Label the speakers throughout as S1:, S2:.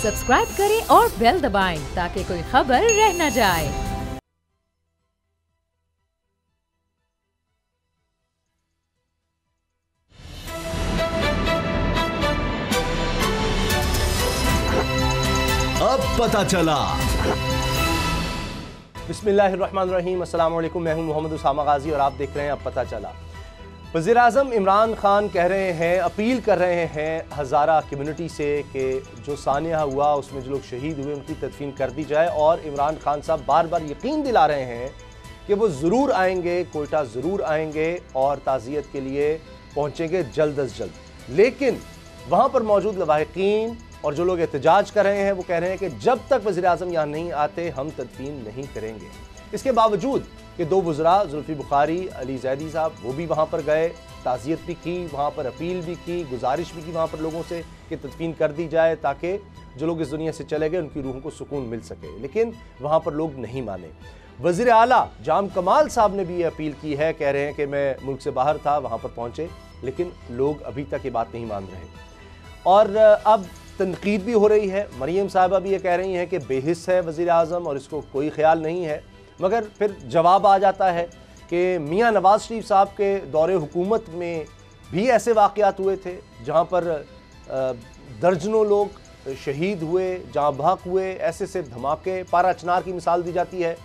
S1: Subscribe करें और bell दबाएं ताकि कोई खबर रह न जाए।
S2: अब पता चला।
S3: बिस्मिल्लाहिर्रहमानिर्रहीम, अस्सलाम वालेकुम। मैं हूं मोहम्मद उसामा गाजी और आप देख रहे हैं अब पता चला। वज़ीर आज़म इमरान खान कह रहे हैं, अपील कर रहे हैं हज़ारा कम्युनिटी से कि जो सानिया हुआ उसमें जो लोग शहीद हुए उनकी तदफीन कर दी जाए। और इमरान खान साहब बार बार यकीन दिला रहे हैं कि वो ज़रूर आएंगे, कोयटा ज़रूर आएंगे और ताज़ियत के लिए पहुँचेंगे जल्द अज जल्द। लेकिन वहाँ पर मौजूद लवाहिकीन और जो लोग एहतजाज कर रहे हैं वो कह रहे हैं कि जब तक वज़ीर आज़म यहाँ नहीं आते हम तदफीन नहीं करेंगे। इसके बावजूद कि दो वज़रा जुल्फ़ी बुखारी, अली ज़ैदी साहब वो भी वहाँ पर गए, ताज़ियत भी की, वहाँ पर अपील भी की, गुजारिश भी की वहाँ पर लोगों से कि तदफीन कर दी जाए ताकि जो लोग इस दुनिया से चले गए उनकी रूह को सुकून मिल सके। लेकिन वहाँ पर लोग नहीं माने। वज़ीर आला जाम कमाल साहब ने भी ये अपील की है, कह रहे हैं कि मैं मुल्क से बाहर था, वहाँ पर पहुँचे, लेकिन लोग अभी तक ये बात नहीं मान रहे। और अब तनकीद भी हो रही है। मरियम साहिबा भी ये कह रही हैं कि बेहिस है वज़ीर आज़म और इसको कोई ख्याल नहीं है। मगर फिर जवाब आ जाता है कि मियाँ नवाज़ शरीफ साहब के दौरे हुकूमत में भी ऐसे वाक़यात हुए थे जहाँ पर दर्जनों लोग शहीद हुए, जहाँ बहक हुए, ऐसे से धमाके। पारा चिनार की मिसाल दी जाती है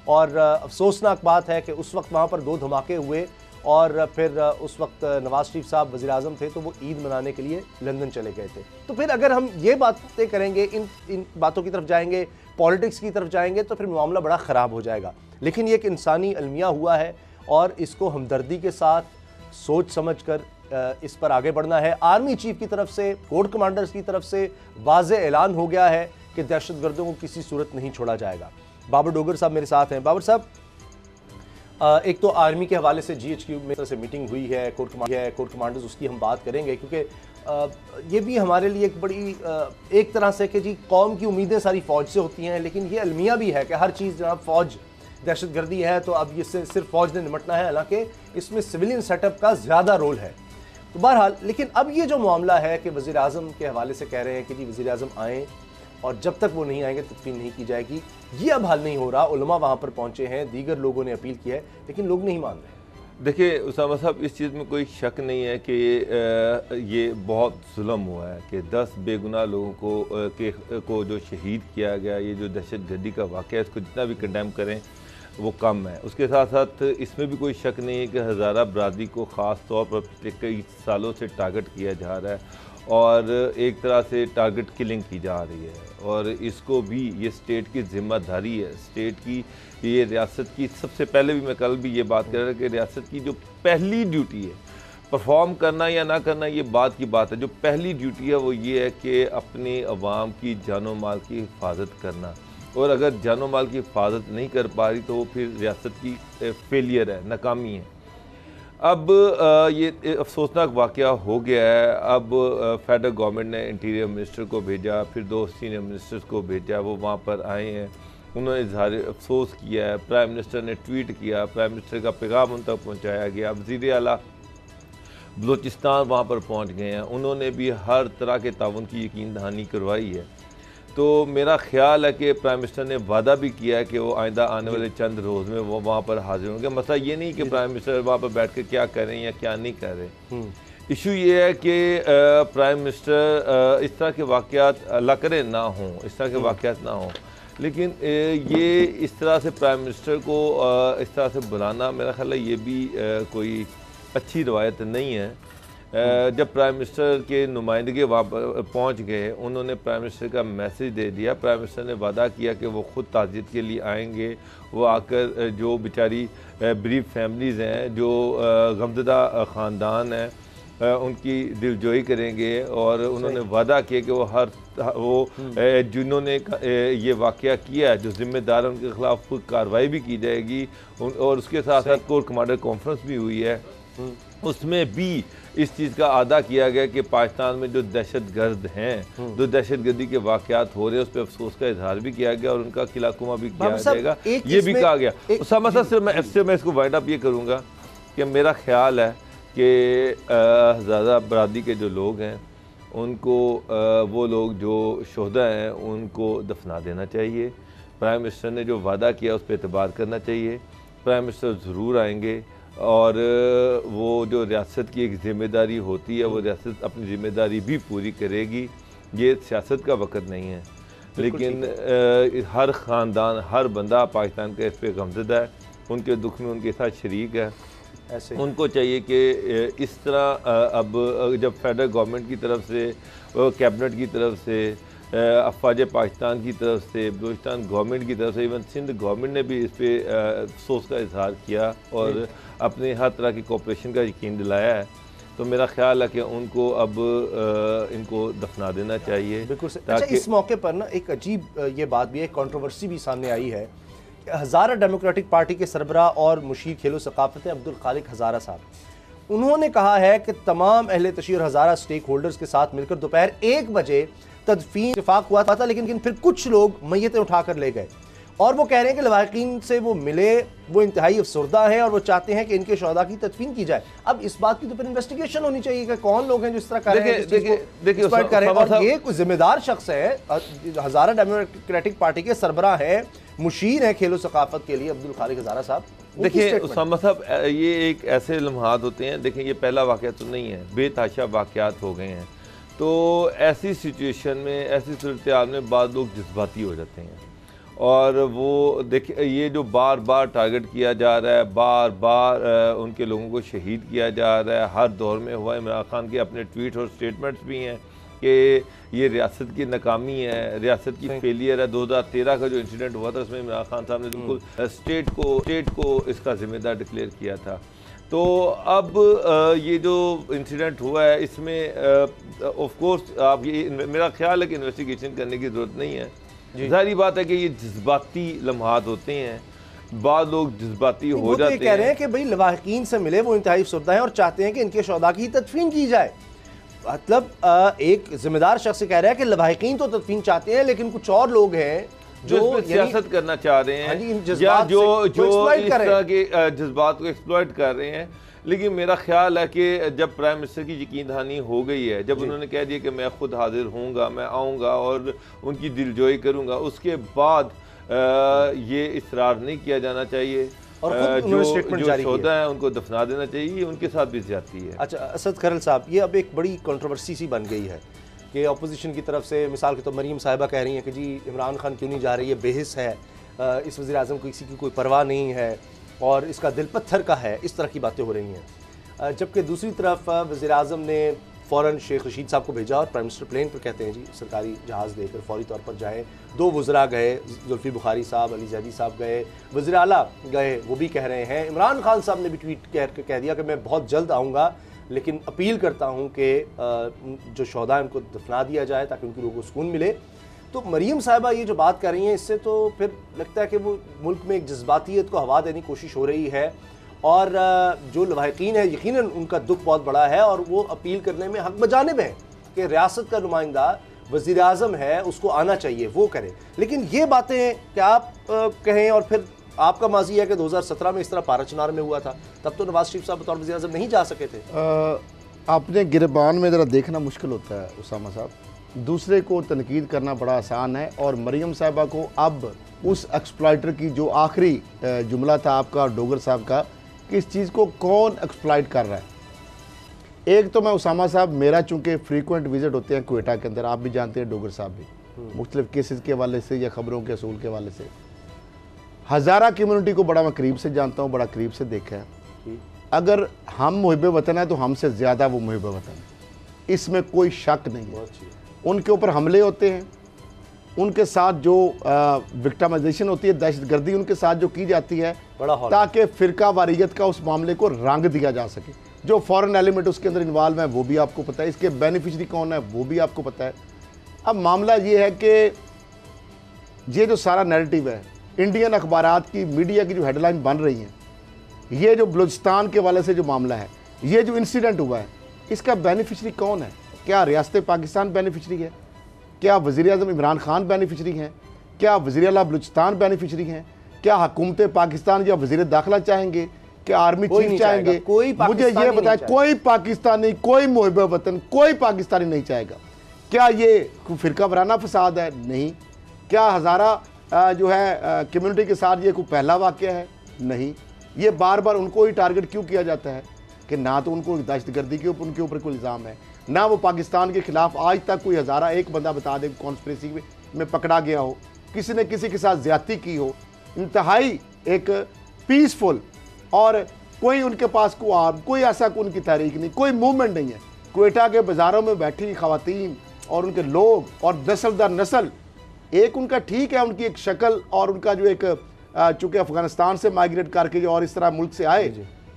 S3: और अफसोसनाक बात है कि उस वक्त वहाँ पर 2 धमाके हुए और फिर उस वक्त नवाज़ शरीफ साहब वज़ीर आज़म थे तो वो ईद मनाने के लिए लंदन चले गए थे। तो फिर अगर हम ये बातें करेंगे, इन बातों की तरफ जाएंगे, पॉलिटिक्स की तरफ जाएंगे तो फिर मामला बड़ा ख़राब हो जाएगा। लेकिन ये एक इंसानी अलमिया हुआ है और इसको हमदर्दी के साथ सोच समझ कर इस पर आगे बढ़ना है। आर्मी चीफ की तरफ से, कोर कमांडर्स की तरफ से वाज़े ऐलान हो गया है कि दहशतगर्दों को किसी सूरत नहीं छोड़ा जाएगा। बाबर डोगर साहब मेरे साथ हैं। बाबर साहब, एक तो आर्मी के हवाले से GHQ में तरह से मीटिंग हुई है, कोर कमांडर्स, उसकी हम बात करेंगे क्योंकि ये भी हमारे लिए एक बड़ी एक तरह से कि जी कौम की उम्मीदें सारी फ़ौज से होती हैं, लेकिन ये अलमिया भी है कि हर चीज़ जनाब फ़ौज दहशतगर्दी है तो अब इससे सिर्फ फ़ौज ने निपटना है, हालांकि इसमें सिविलियन सेटअप का ज़्यादा रोल है। तो बहरहाल, लेकिन अब ये जो मामला है कि वज़ीर आज़म के हवाले से कह रहे हैं कि जी वज़ीर आज़म आएँ और जब तक वो नहीं आएंगे तदफीन नहीं की जाएगी, ये अब हल नहीं हो रहा। उलमा वहाँ पर पहुँचे हैं, दीगर लोगों ने अपील की है, लेकिन लोग नहीं मान रहे।
S4: देखिए उसामा साहब, इस चीज़ में कोई शक नहीं है कि ये बहुत जुल्म हुआ है कि 10 बेगुनाह लोगों को जो शहीद किया गया, ये जो दहशतगर्दी का वाक़या है, इसको जितना भी कंडेम करें वो कम है। उसके साथ साथ इसमें भी कोई शक नहीं है कि हज़ारा बरादरी को ख़ास तौर पर पिछले कई सालों से टारगेट किया जा रहा है और एक तरह से टारगेट किलिंग की जा रही है और इसको भी ये स्टेट की ज़िम्मेदारी है, स्टेट की, ये रियासत की। सबसे पहले भी मैं कल भी ये बात कर रहा था कि रियासत की जो पहली ड्यूटी है, परफॉर्म करना या ना करना ये बात की बात है, जो पहली ड्यूटी है वो ये है कि अपने अवाम की जानो माल की हिफाजत करना। और अगर जानो माल की हिफाजत नहीं कर पा रही तो फिर रियासत की फेलियर है, नाकामी है। अब ये अफसोसनाक वाक़या हो गया है। अब फेडरल गवर्नमेंट ने इंटीरियर मिनिस्टर को भेजा, फिर 2 सीनियर मिनिस्टर्स को भेजा, वो वहाँ पर आए हैं, उन्होंने इज़हार अफसोस किया है। प्राइम मिनिस्टर ने ट्वीट किया, प्राइम मिनिस्टर का पैगाम उन तक पहुँचाया गया। वज़ीर आला बलूचिस्तान वहाँ पर पहुँच गए हैं, उन्होंने भी हर तरह के ताउन की यकीन दहानी करवाई है। तो मेरा ख्याल है कि प्राइम मिनिस्टर ने वादा भी किया है कि वो आइंदा आने वाले चंद रोज़ में वो वहाँ पर हाजिर होंगे। मसला ये नहीं कि प्राइम मिनिस्टर वहाँ पर बैठ कर क्या कर रहे हैं या क्या नहीं कर रहे। इशू ये है कि प्राइम मिनिस्टर इस तरह के वाक़यात अल्लाह करे ना हों, इस तरह के वाक़यात ना हों, लेकिन ये इस तरह से प्राइम मिनिस्टर को इस तरह से बुलाना मेरा ख्याल है ये भी कोई अच्छी रवायत नहीं है। जब प्राइम मिनिस्टर के नुमाइंदगे वहाँ पर पहुँच गए, उन्होंने प्राइम मिनिस्टर का मैसेज दे दिया। प्राइम मिनिस्टर ने वादा किया कि वो ख़ुद ताज़ियत के लिए आएंगे, वो आकर जो बेचारी ब्रीफ फैमिलीज़ हैं, जो गमज़दा ख़ानदान हैं, उनकी दिलजोई करेंगे। और उन्होंने वादा किया कि वो जिन्होंने ये वाक़या किया है, जो ज़िम्मेदार उनके ख़िलाफ़ कार्रवाई भी की जाएगी। और उसके साथ साथ कोर कमांडर कॉन्फ्रेंस भी हुई है, उसमें भी इस चीज़ का आदा किया गया कि पाकिस्तान में जो दहशतगर्द हैं, जो दहशतगर्दी के वाक़यात हो रहे हैं, उस पर अफसोस का इजहार भी किया गया और उनका किलाकुमा भी किया जाएगा, ये भी कहा गया। उसामा साहब से मैं इसको वाइंड अप ये करूँगा कि मेरा ख्याल है कि हज़ारा बरादरी के जो लोग हैं उनको वो लोग जो शोहदा हैं उनको दफना देना चाहिए। प्राइम मिनिस्टर ने जो वादा किया उस पर एतबार करना चाहिए। प्राइम मिनिस्टर ज़रूर आएंगे और वो जो रियासत की एक ज़िम्मेदारी होती है वो रियासत अपनी ज़िम्मेदारी भी पूरी करेगी। ये सियासत का वक़्त नहीं है, लेकिन हर ख़ानदान हर बंदा पाकिस्तान का इस पर गमज़दा है, उनके दुख में उनके साथ शरीक है।
S3: ऐसे
S4: उनको चाहिए कि इस तरह अब जब फेडरल गवर्नमेंट की तरफ से, कैबिनेट की तरफ से, अफवाज पाकिस्तान की तरफ से, बलूचिस्तान गवर्नमेंट की तरफ से, इवन सिंध गवर्नमेंट ने भी इस पर अफसोस का इजहार किया और अपने हर तरह की कोऑपरेशन का यकीन दिलाया है, तो मेरा ख्याल है कि उनको अब इनको दफना देना चाहिए।
S3: बिल्कुल। अच्छा, इस मौके पर ना एक अजीब ये बात भी है, कंट्रोवर्सी भी सामने आई है। हज़ारा डेमोक्रेटिक पार्टी के सरबराह और मुशीर खेलो सकाफत अब्दुल खालिक हज़ारा साहब, उन्होंने कहा है कि तमाम अहले तशरीह हज़ारा स्टेक होल्डर्स के साथ मिलकर दोपहर 1 बजे तदफीन इत्तेफाक हुआ था, लेकिन फिर कुछ लोग मैयतें उठाकर ले गए और वो कह रहे हैं कि लवाहिकीन से वो मिले, वो इंतहाई अफसरदा हैं और वो चाहते हैं कि इनके शोहदा की तदफीन की जाए। अब इस बात की तो फिर इन्वेस्टिगेशन होनी चाहिए कि कौन लोग हैं जो इस तरह कर रहे हैं, देखिए और ये कोई जिम्मेदार शख्स है, हज़ारा डेमोक्रेटिक पार्टी के सरबराह है, मुशीर है खेलो सकाफत के लिए अब्दुल खालिक हज़ारा साहब।
S4: देखिए उसामा साहब, ये एक ऐसे लम्हात होते हैं, देखें ये पहला वाक़या तो नहीं है, बेतहाशा वाक़यात हो गए हैं, तो ऐसी सिचुएशन में, ऐसी सूरत में बाद लोग जज्बाती हो जाते हैं और वो देखिए ये जो बार बार टारगेट किया जा रहा है, बार बार उनके लोगों को शहीद किया जा रहा है, हर दौर में हुआ। इमरान खान के अपने ट्वीट और स्टेटमेंट्स भी हैं कि ये रियासत की नाकामी है, रियासत की फेलियर है। 2013 का जो इंसिडेंट हुआ था उसमें इमरान खान साहब ने बिल्कुल स्टेट को इसका ज़िम्मेदार डिक्लेयर किया था। तो अब ये जो इंसिडेंट हुआ है इसमें ऑफ कोर्स आप ये, मेरा ख्याल है कि इन्वेस्टिगेशन करने की ज़रूरत नहीं है। जाहिर बात है कि ये जज्बाती लम्हात होते हैं, बाद लोग जज्बाती हो जाते हैं।
S3: कह रहे हैं कि भाई लवाहिकीन से मिले, वो इंतहाई अफसरदा हैं और चाहते हैं कि इनके शोहदा की तदफीन की जाए। मतलब एक जिम्मेदार शख्स कह रहा है कि लवाहिकीन तो तदफीन चाहते हैं, लेकिन कुछ और लोग हैं
S4: जो सियासत करना चाह रहे हैं या जो इस तरह के जज्बात को एक्सप्लॉइट कर रहे हैं। लेकिन मेरा ख्याल है कि जब प्राइम मिनिस्टर की यकीन दहानी हो गई है, जब उन्होंने कह दिया कि मैं खुद हाजिर होऊंगा, मैं आऊँगा और उनकी दिलजोई करूँगा, उसके बाद ये इसरार नहीं किया जाना चाहिए और जो शोहदा है उनको दफना देना चाहिए, उनके साथ भी ज्यादती है।
S3: अच्छा असद खरल साहब, ये अब एक बड़ी कंट्रोवर्सी सी बन गई है कि अपोजिशन की तरफ से मिसाल के तो मरीम साहिबा कह रही हैं कि जी इमरान खान क्यों नहीं जा रही है, बेहिस है, इस वज़ीर आज़म को किसी की कोई परवाह नहीं है और इसका दिल पत्थर का है, इस तरह की बातें हो रही हैं। जबकि दूसरी तरफ वज़ीर आज़म ने फ़ौरन शेख रशीद साहब को भेजा और प्राइम मिनिस्टर प्लेन पर कहते हैं जी सरकारी जहाज़ देकर फ़ौरी तौर पर जाएँ। 2 वज़रा गए, जुल्फ़ी बुखारी साहब, अली ज़ैदी साहब गए, वज़ीर आला गए, वो भी कह रहे हैं। इमरान खान साहब ने भी ट्वीट करके कह दिया कि मैं बहुत जल्द आऊँगा, लेकिन अपील करता हूँ कि जो शोहदा है उनको दफना दिया जाए ताकि उनकी रूह को सुकून मिले। तो मरीम साहिबा ये जो बात कर रही हैं, इससे तो फिर लगता है कि वो मुल्क में एक जज्बातियत को हवा देने की कोशिश हो रही है और जो लवाहिकीन है यकीनन उनका दुख बहुत बड़ा है और वो अपील करने में हक बजानिब है कि रियासत का नुमाइंदा वज़ीर आज़म है, उसको आना चाहिए, वो करे। लेकिन ये बातें क्या आप कहें, और फिर आपका माजी है कि 2017 में इस तरह पाराचनार में हुआ था, तब तो नवाज शरीफ साहब बतौर वज़ीर आज़म नहीं जा सके थे।
S2: अपने गिरबान में ज़रा देखना मुश्किल होता है उसामा साहब, दूसरे को तनकीद करना बड़ा आसान है और मरीम साहिबा को अब उस एक्सप्लॉइटर की जो आखिरी जुमला था आपका डोगर साहब का कि इस चीज़ को कौन एक्सप्लॉइट कर रहा है। एक तो मैं उसामा साहब, मेरा चूँकि फ्रीक्वेंट विज़िट होते हैं कोयटा के अंदर, आप भी जानते हैं डोगर साहब भी, मुख्तलिफ केसेस के हवाले से या ख़बरों के असूल के हवाले से। हज़ारा कम्यूनिटी को बड़ा मैं करीब से जानता हूँ, बड़ा करीब से देखा है। अगर हम मुहिब वतन है तो हमसे ज़्यादा वो मुहिब वतन है, इसमें कोई शक नहीं है। उनके ऊपर हमले होते हैं, उनके साथ जो विक्टिमाइजेशन होती है, दहशतगर्दी उनके साथ जो की जाती है ताकि फ़िरका वारियत का उस मामले को रंग दिया जा सके। जो फॉरेन एलिमेंट उसके अंदर इन्वॉल्व है वो भी आपको पता है, इसके बेनिफिशरी कौन है वो भी आपको पता है। अब मामला ये है कि ये जो सारा नैरेटिव है, इंडियन अखबारात की, मीडिया की जो हेडलाइन बन रही हैं, ये जो बलूचिस्तान के वाले से जो मामला है, ये जो इंसिडेंट हुआ है, इसका बेनिफिशरी कौन है? क्या रियासत पाकिस्तान बेनिफिशरी है? क्या वज़ीर आज़म इमरान खान बेनिफिशरी हैं? क्या वज़ीर आला बलूचिस्तान बेनिफिशरी हैं? क्या हुकूमत पाकिस्तान या वज़ीर दाखिला चाहेंगे? क्या आर्मी चीफ चाहेंगे? मुझे ये बताया, कोई पाकिस्तानी, कोई मुहिब वतन, कोई पाकिस्तानी नहीं चाहेगा। क्या ये कोई फ़िरका वराना फसाद है? नहीं। क्या हज़ारा जो है कम्युनिटी के साथ ये कोई पहला वाक़या है? नहीं। ये बार बार उनको ही टारगेट क्यों किया जाता है कि ना तो उनको दहशतगर्दी के ऊपर उनके ऊपर कोई इल्ज़ाम है, ना वो पाकिस्तान के ख़िलाफ़ आज तक कोई हज़ारा एक बंदा बता दे कॉन्स्पिरेसी में पकड़ा गया हो, किसी ने किसी के साथ ज़्यादती की हो। इंतहाई एक पीसफुल और कोई उनके पास कोई ऐसा उनकी तहरीक नहीं, कोई मूवमेंट नहीं है। क्वेटा के बाज़ारों में बैठी ख़वातीन और उनके लोग और नस्ल दर नस्ल, एक उनका ठीक है उनकी एक शक्ल और उनका जो एक चूँकि अफ़गानिस्तान से माइग्रेट करके जो और इस तरह मुल्क से आए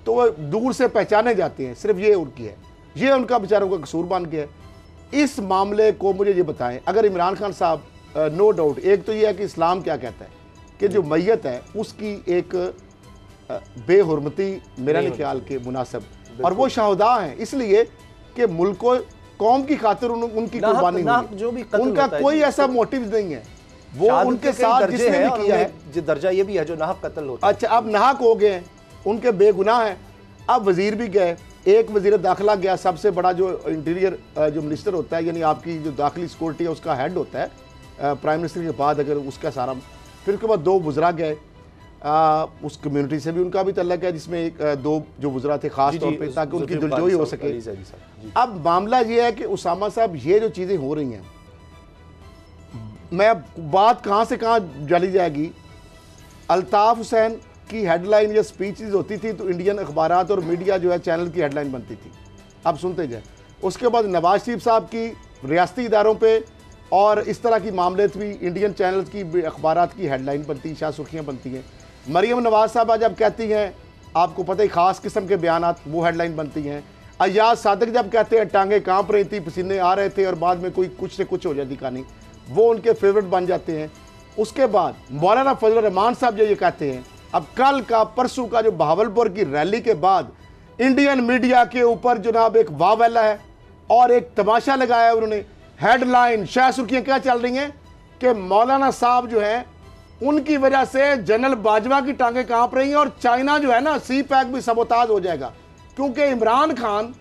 S2: तो वो दूर से पहचाने जाते हैं, सिर्फ ये उनकी है, ये उनका बेचारों का कसूर बन गया है। इस मामले को मुझे ये बताएं, अगर इमरान खान साहब नो डाउट, एक तो ये है कि इस्लाम क्या कहता है कि जो मैयत है उसकी एक बेहुरमती मेरा नहीं ख्याल के मुनासिब, और वो शहदा हैं इसलिए कि मुल्क को कौम की खातिर उनकी कुर्बानी हुई, उनका कोई ऐसा मोटिव नहीं है। वो उनके साथ जिसने भी किया है,
S3: जो दर्जा ये भी है जो नाहक कत्ल होता है।
S2: अच्छा, अब नाहक हो गए, उनके बेगुनाह हैं। अब वजीर भी गए, एक वजीर दाखिला गया, सबसे बड़ा जो इंटीरियर जो मिनिस्टर होता है, यानी आपकी जो दाखिली सिक्योरिटी है उसका हेड होता है प्राइम मिनिस्टर के बाद, अगर उसका सारा, फिर उसके बाद 2 वज़रा गए, उस कम्युनिटी से भी उनका भी तल्लक है, जिसमें एक 2 जो वज़रा थे खास तौर पे, ताकि उनकी दिलजोई हो सके। अब मामला ये है कि उसामा साहब ये जो चीज़ें हो रही हैं, मैं बात कहाँ से कहाँ चली जाएगी। अल्ताफ़ हुसैन की हेडलाइन या स्पीचेस होती थी तो इंडियन अखबारात और मीडिया जो है चैनल की हेडलाइन बनती थी, अब सुनते जाए। उसके बाद नवाज शरीफ साहब की रियासती इदारों पे और इस तरह की मामले भी इंडियन चैनल की अखबारात की हेडलाइन बनती, शायद सुर्खियाँ बनती हैं। मरियम नवाज साहब जब कहती हैं, आपको पता ही ख़ास किस्म के बयानात, वो हेडलाइन बनती हैं। अय्याज सादिक जब कहते हैं टांगे कांप रही थी, पसीने आ रहे थे और बाद में कोई कुछ से कुछ हो जाती कहानी, वो उनके फेवरेट बन जाते हैं। उसके बाद मौलाना फजल रहमान साहब जो ये कहते हैं, अब कल का परसों का जो बहावलपुर की रैली के बाद इंडियन मीडिया के ऊपर जनाब एक वावेला है और एक तमाशा लगाया उन्होंने। हेडलाइन शायद सुर्खियाँ क्या चल रही हैं कि मौलाना साहब जो हैं उनकी वजह से जनरल बाजवा की टांगें कांप रही हैं और चाइना जो है ना सी पैक भी सबोताज हो जाएगा, क्योंकि इमरान खान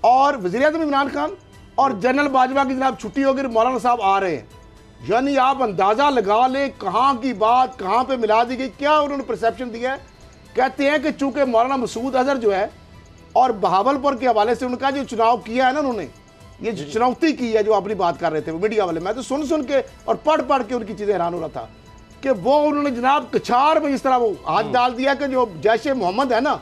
S2: और वज़ीर-ए-आज़म इमरान खान और जनरल बाजवा की जनाब छुट्टी होगी, मौलाना साहब आ रहे हैं। यानी आप अंदाज़ा लगा लें कहाँ की बात कहाँ पे मिला दी गई, क्या उन्होंने परसेप्शन दिया है। कहते हैं कि चूंकि मौलाना मसूद अजहर जो है और बहावलपुर के हवाले से उनका जो चुनाव किया है ना, उन्होंने ये चुनौती की है, जो अपनी बात कर रहे थे मीडिया वाले, मैं तो सुन के और पढ़ के उनकी चीज़ें हैरान हो रहा था कि वो उन्होंने जनाब कछाड़ में इस तरह वो हाथ डाल दिया कि जो जैश मोहम्मद है ना,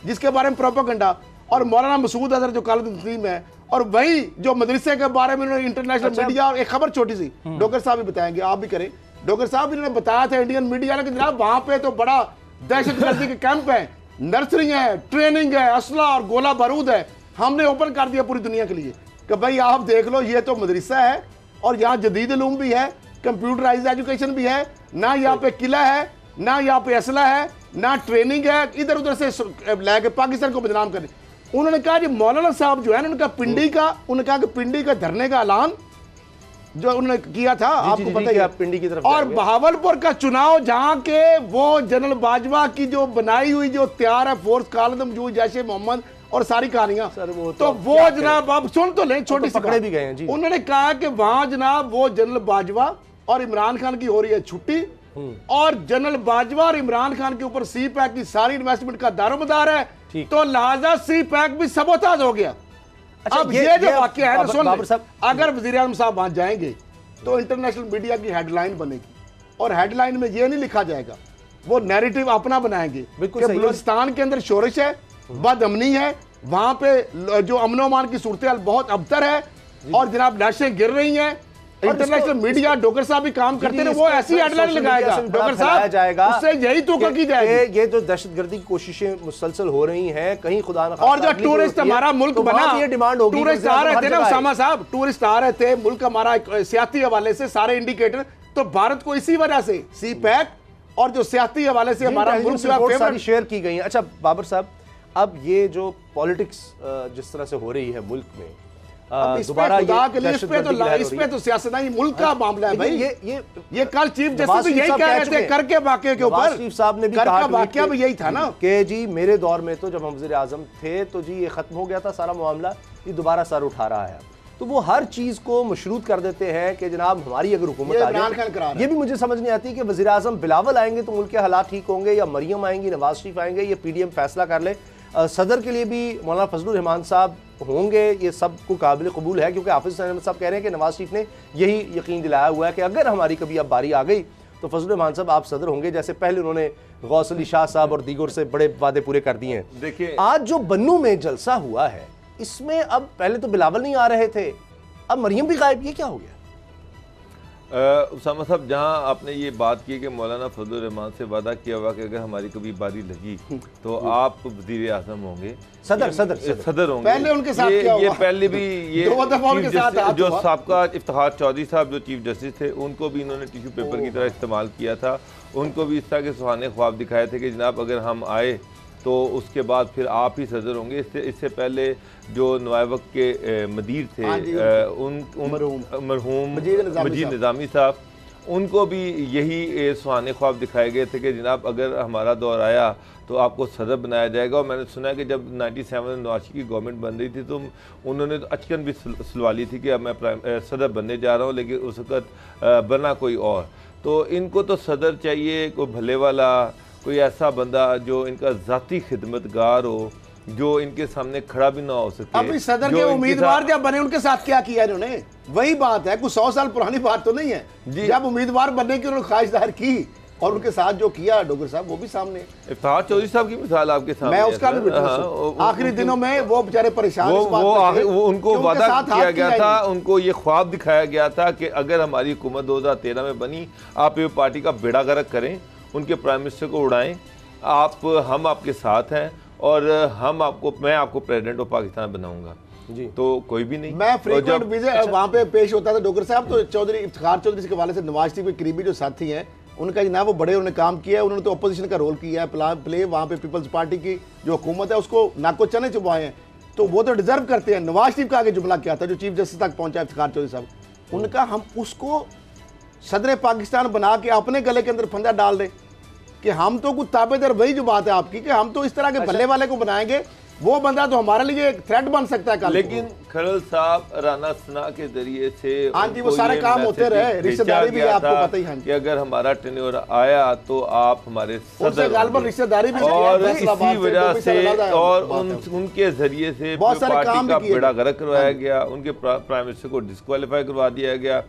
S2: जिसके बारे में प्रोपेगेंडा, और मौलाना मसूद अजहर जो कालिद तस्लीम है, और वही जो मदरसे के बारे में उन्होंने इंटरनेशनल मीडिया, और एक खबर छोटी सी डॉक्टर साहब भी बताएंगे, आप भी करें, डॉक्टर साहब इन्होंने बताया था इंडियन मीडिया ने कि जनाब वहां पे तो बड़ा दहशतगर्दी के कैंप है, नर्सरी है, ट्रेनिंग है, असला और गोला बारूद है, हमने ओपन कर दिया पूरी दुनिया के लिए कि भाई आप देख लो, ये तो मदरसा है और यहाँ जदीद इल्म भी है, कंप्यूटराइज एजुकेशन भी है, ना यहाँ पे किला है, ना यहाँ पे असला है, ना ट्रेनिंग है, इधर उधर से लेके पाकिस्तान को बदनाम करने। उन्होंने कहा जी मौलाना साहब जो है ना, उनका पिंडी का धरने का ऐलान जो उन्होंने किया था, आपको पता ही है, पिंडी की तरफ, और बहावलपुर का चुनाव जहां के वो जनरल बाजवा की जो बनाई हुई जो तैयार है फोर्स, कालिद मौजूद, जैश मोहम्मद और सारी कहानियां, तो वो जनाब आप सुन तो लें, छोटी सी पकड़े भी गए हैं जी। उन्होंने कहा कि वहां जनाब वो जनरल बाजवा और इमरान खान की हो रही है छुट्टी, और जनरल बाजवा और इमरान खान के ऊपर सी पैक की सारी इन्वेस्टमेंट का दारोमदार है, तो लिहाजा सी पैक भी सबोताज हो गया। अच्छा, अब ये जो वाकया है ना, सुन, अगर वज़ीर-ए-आज़म साहब वहां जाएंगे तो इंटरनेशनल मीडिया की हेडलाइन बनेगी, और हेडलाइन में ये नहीं लिखा जाएगा, वो नैरेटिव अपना बनाएंगे कि बलूचिस्तान के अंदर शोरिश है, बदअमनी है, वहां पे जो अमनो-अमान की सूरत बहुत अबतर है, और जनाब लाशें गिर रही हैं। इंटरनेशनल मीडिया डॉक्टर साहब भी काम करते हैं, वो ऐसी हेडलाइन लगाएगा, डॉक्टर साहब जाएगा, उससे यही तो की जाएगी।
S3: ये जो दहशतगर्दी की कोशिशें मुसलसल हो रही हैं, कहीं खुदा न
S2: और जो टूरिस्ट हमारा मुल्क बना,
S3: ये डिमांड होगी,
S2: टूरिस्ट आ रहे थे ना उसामा साहब, टूरिस्ट आ रहे थे, मुल्क हमारा सियाती हवाले से सारे इंडिकेटर, तो भारत को इसी वजह से सी पैक और जो सियाती हवाले से हमारा मुल्क
S3: शेयर की गई है। अच्छा बाबर साहब, अब ये जो पॉलिटिक्स जिस तरह से हो रही है मुल्क में,
S2: दोबारा इस पे तो सियासत नहीं, मुल्क का मामला है भाई। ये कल चीफ जस्टिस यही कह रहे थे करके वाकये के ऊपर,
S3: चीफ साहब ने भी कहा,
S2: वाकया भी यही था ना
S3: कि जी मेरे दौर में तो जब हम वज़ीर-ए-आज़म थे तो जी ये खत्म हो गया था सारा मामला, ये दोबारा सर उठा रहा है। तो वो हर चीज़ को मशरूत कर देते हैं कि जनाब हमारी अगर हुकूमत आ जाए। ये भी मुझे समझ नहीं आती कि वज़ीर आज़म बिलावल आएंगे तो मुल्क के हालात ठीक होंगे, या मरियम आएंगी, नवाज शरीफ आएंगे, ये PDM फैसला कर ले। सदर के लिए भी मौलाना फजलुर रहमान साहब होंगे, ये सब को काबिल कबूल है, क्योंकि हाफिज़ अहमद साहब कह रहे हैं कि नवाज शरीफ ने यही यकीन दिलाया हुआ है कि अगर हमारी कभी अब बारी आ गई तो फजलुर रहमान साहब आप सदर होंगे, जैसे पहले उन्होंने गौस अली शाह साहब और दीगर से बड़े वादे पूरे कर दिए हैं।
S4: देखिए
S3: आज जो बन्नू में जलसा हुआ है, इसमें अब पहले तो बिलावल नहीं आ रहे थे, अब मरियम भी गायब, ये क्या हो गया?
S4: उसामा साहब, जहाँ आपने ये बात की कि मौलाना फजलुर रहमान से वादा किया हुआ कि अगर हमारी कभी बारी लगी तो आप वज़ीर आज़म होंगे, सदर होंगे।
S2: पहले उनके साथ क्या हुआ?
S4: ये पहले भी ये
S2: दो दफा उनके साथ
S4: जो साबका इफ्तिखार चौधरी साहब जो चीफ जस्टिस थे, उनको भी इन्होंने टिश्यू पेपर की तरह इस्तेमाल किया था। उनको भी इस तरह के सुहाने ख्वाब दिखाए थे कि जनाब अगर हम आए तो उसके बाद फिर आप ही सदर होंगे। इससे पहले जो नवाब वक्त के मदीर थे मरहूम मजीद निज़ामी साहब, उनको भी यही सुहाने ख्वाब दिखाए गए थे कि जनाब अगर हमारा दौर आया तो आपको सदर बनाया जाएगा। और मैंने सुना है कि जब 97 में नवाज की गवर्नमेंट बन रही थी तो उन्होंने तो अचकन भी सुलवा ली थी कि अब मैं सदर बनने जा रहा हूँ, लेकिन उस वक़्त बना कोई और। तो इनको तो सदर चाहिए, कोई भले वाला, कोई ऐसा बंदा जो इनका ज़ाती खिदमतगार हो, जो इनके सामने खड़ा भी ना हो सके।
S2: अभी सदर के उम्मीदवार जब बने उनके साथ क्या किया इन्होंने? वही बात है, कुछ 100 साल पुरानी बात तो नहीं है। जब उम्मीदवार बनने की उन्होंने ख्वाहिश जाहिर की और उनके साथ जो किया डोगर साहब, वो भी सामने।
S4: इफ्तिखार चौधरी साहब की मिसाल आपके सामने,
S2: मैं उसका भी आखिरी दिनों में वो बेचारे परेशान,
S4: वो उनको वादा किया गया था, उनको ये ख्वाब दिखाया गया था कि अगर हमारी हुकूमत 2013 में बनी, आप ये पार्टी का बेड़ा गर्क करें, उनके प्राइम मिनिस्टर को उड़ाएं, हम आपके साथ हैं और मैं आपको प्रेसिडेंट ऑफ पाकिस्तान बनाऊंगा जी। तो कोई भी नहीं।
S2: मैं फ्रीक्वेंट विजिट वहाँ पे पेश होता था डोगर साहब, तो चौधरी इफ्तिखार चौधरी के हवाले से नवाज शरीफ के करीबी जो साथी हैं उनका जनाब वो बड़े उन्होंने काम किया है, उन्होंने तो अपोजिशन का रोल किया है प्ले वहाँ पे पीपल्स पार्टी की जो हुकूमत है उसको नाको चने चुबाए हैं, तो वो तो डिजर्व करते हैं। नवाज शरीफ का आगे जुमला क्या था जो चीफ जस्टिस तक पहुंचा इफ्तिखार चौधरी साहब, उनका हम उसको सदर पाकिस्तान बना के अपने गले के अंदर फंदा डाल दें कि हम तो कुछ ताबेदार, वही जो बात है आपकी कि हम तो इस तरह के भल्ले वाले को बनाएंगे, वो बंदा तो हमारे लिए एक थ्रेट बन सकता है कल।
S4: लेकिन खरल साहब राना सना के जरिए से
S2: हाँ जी वो सारे काम होते रहे, रिश्तेदारी भी आपको पता ही है
S4: कि अगर हमारा टेन्योर आया तो आप हमारे सदर,
S2: रिश्तेदारी भी,
S4: और इसी वजह से और उनके जरिए से
S2: बहुत सारे काम
S4: का बेड़ा गर्क करवाया गया, उनके प्राइम मिनिस्टर को डिस्क्वालीफाई करवा दिया गया,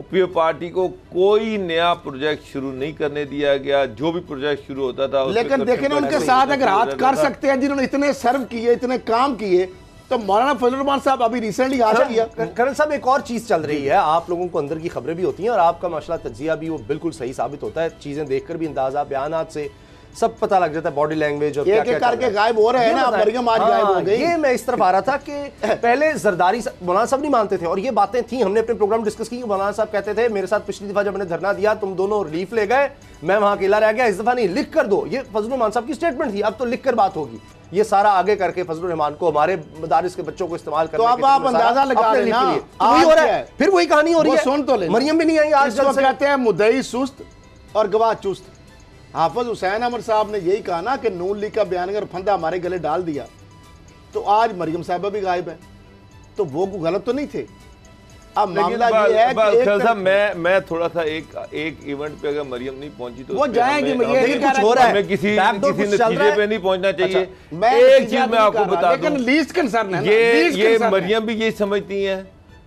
S4: पीओ पार्टी को कोई नया प्रोजेक्ट शुरू नहीं करने दिया गया, जो भी प्रोजेक्ट शुरू होता था।
S2: लेकिन देखें ना उनके साथ अगर हाथ कर सकते हैं जिन्होंने इतने सर्व किए, इतने काम किए, तो मौलाना फजलुर रहमान साहब अभी रिसेंटली हासिल किया।
S3: करण साहब एक और चीज चल रही है, आप लोगों को अंदर की खबरें भी होती हैं और आपका माशाल्लाह तज्जिया भी वो बिल्कुल सही साबित होता है, चीजें देखकर भी अंदाजा, बयानात से सब पता लग जाता है, बॉडी लैंग्वेज और क्या-क्या
S2: करके गायब हो रहे हैं ना, मरियम आज गायब हो गई।
S3: ये मैं इस तरफ आ रहा था कि पहले जरदारी मौलाना साहब नहीं मानते थे और ये बातें थी, हमने अपने प्रोग्राम डिस्कस की। मौलाना साहब कहते थे मेरे साथ पिछली दफा जब मैंने धरना दिया तुम दोनों रिलीफ ले गए, मैं वहां अकेला रह गया, इस दफा नहीं, लिख कर दो। ये फजलुर रहमान साहब की स्टेटमेंट थी, अब तो लिख कर बात होगी। ये सारा आगे करके फजलुर रहमान को हमारे मदारिस के बच्चों को इस्तेमाल करने,
S2: तो अब आप अंदाजा लगा लें ना,
S3: वही हो रहा है, फिर वही कहानी हो रही है।
S2: सुन तो ले,
S3: मरियम भी नहीं आई आज,
S2: कहते हैं मुद्दई सुस्त और गवाह चुस्त। हाफिज हुसैन अहमद साहब ने यही कहा ना कि नून लीग का बयान अगर फंदा हमारे गले डाल दिया तो आज मरियम साहबा भी गायब है, तो वो गलत तो नहीं थे। अब मामला ये है
S4: कि मैं थोड़ा सा एक इवेंट पे अगर मरियम नहीं पहुंची तो
S2: वो जाएंगे,
S3: कुछ हो रहा है,
S4: हमें किसी नतीजे पे नहीं पहुंचना चाहिए। एक चीज मैं आपको बता दूं,
S2: लीस्ट कंसर्न है,
S4: ये मरियम भी यही समझती हैं,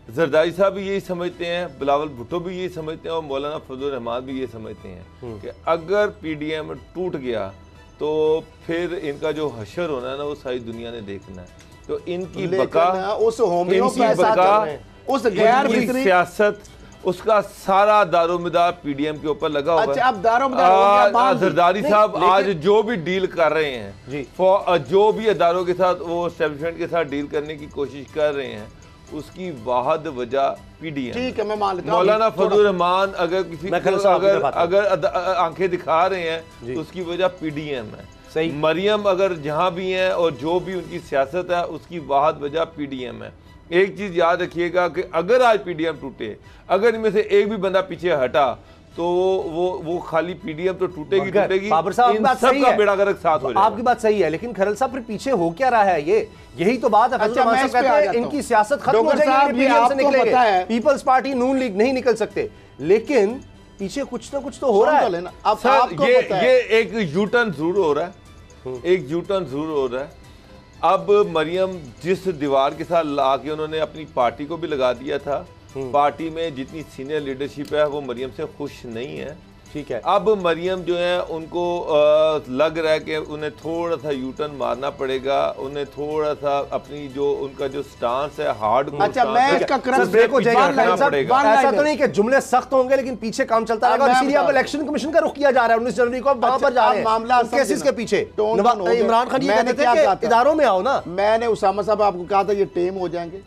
S4: जरदारी साहब भी यही समझते हैं, बिलावल भुट्टो भी यही समझते हैं और मौलाना फजलुर रहमान भी ये समझते हैं कि अगर PDM टूट गया तो फिर इनका जो हशर होना है ना वो सारी दुनिया ने देखना है। तो इनकी बका, उस गैर सियासत, उसका सारा दारोमदार PDM के ऊपर लगा हुआ है। जरदारी साहब आज जो भी डील कर रहे हैं, जो भी अदारों के साथ वो एस्टेब्लिशमेंट के साथ डील करने की कोशिश कर रहे हैं, उसकी वाहद वजह PDM।
S2: ठीक है, मैं मान लेता हूं।
S4: मौलाना फजलुर रहमान अगर किसी अगर आंखें दिखा रहे हैं तो उसकी वजह PDM है।
S3: सही।
S4: मरियम अगर जहां भी हैं और जो भी उनकी सियासत है उसकी वाहद वजह PDM है। एक चीज याद रखिएगा कि अगर आज PDM टूटे, अगर इनमें से एक भी बंदा पीछे हटा तो वो खाली पीडीएम तो टूटेगी टूटेगी,
S3: बाबर साहब,
S4: इन
S3: बात
S4: सब
S3: सही
S4: का
S3: है,
S4: बेड़ा गर्क साथ हो जाएगा।
S3: आपकी बात सही है, लेकिन खरल साहब फिर पीछे हो क्या रहा है? यही तो बात है।
S2: अच्छा, मैं इस पे आ
S3: कहते हैं
S2: जाता
S3: इनकी
S2: हूं।
S3: सियासत खत्म हो
S2: डॉक्टर
S3: जाएगी,
S2: साहब, ये
S3: PDM से
S2: आपको
S3: निकलेंगे।
S2: पता है।
S3: पीपल्स पार्टी, नून लीग नहीं निकल सकते, लेकिन पीछे कुछ ना कुछ तो हो रहा है।
S2: अब
S4: सर
S2: आपको पता है।
S4: ये एक यूटर्न जरूर हो रहा है, एक यूटर्न जरूर हो रहा है। अब मरियम जिस दीवार के साथ लाके उन्होंने अपनी पार्टी को भी लगा दिया था, पार्टी में जितनी सीनियर लीडरशिप है वो मरियम से खुश नहीं है।
S3: ठीक है,
S4: अब मरियम जो है उनको लग रहा है कि उन्हें थोड़ा सा यूटर्न मारना पड़ेगा, उन्हें थोड़ा सा अपनी जो उनका जो स्टांस है हार्ड।
S2: अच्छा, मैं इसका क्रम
S3: ब्रेक हो जाएगा।
S4: पड़ेगा।
S3: ऐसा तो नहीं कि जुमले सख्त होंगे लेकिन पीछे काम चलता रहेगा। और इसीलिए अब इलेक्शन कमीशन का रुख किया जा रहा है 19 जनवरी को, अब वहां पर जा रहे हैं
S2: मामला
S3: केसेस के पीछे। इमरान खान ये
S2: मैंने
S3: कहते
S2: क्या
S3: थे
S2: कहा
S3: कि
S2: था?
S3: इदारों में आओ ना।
S2: मैंने उसामा साहब आपको कहा था ये टेम हो जाएंगे,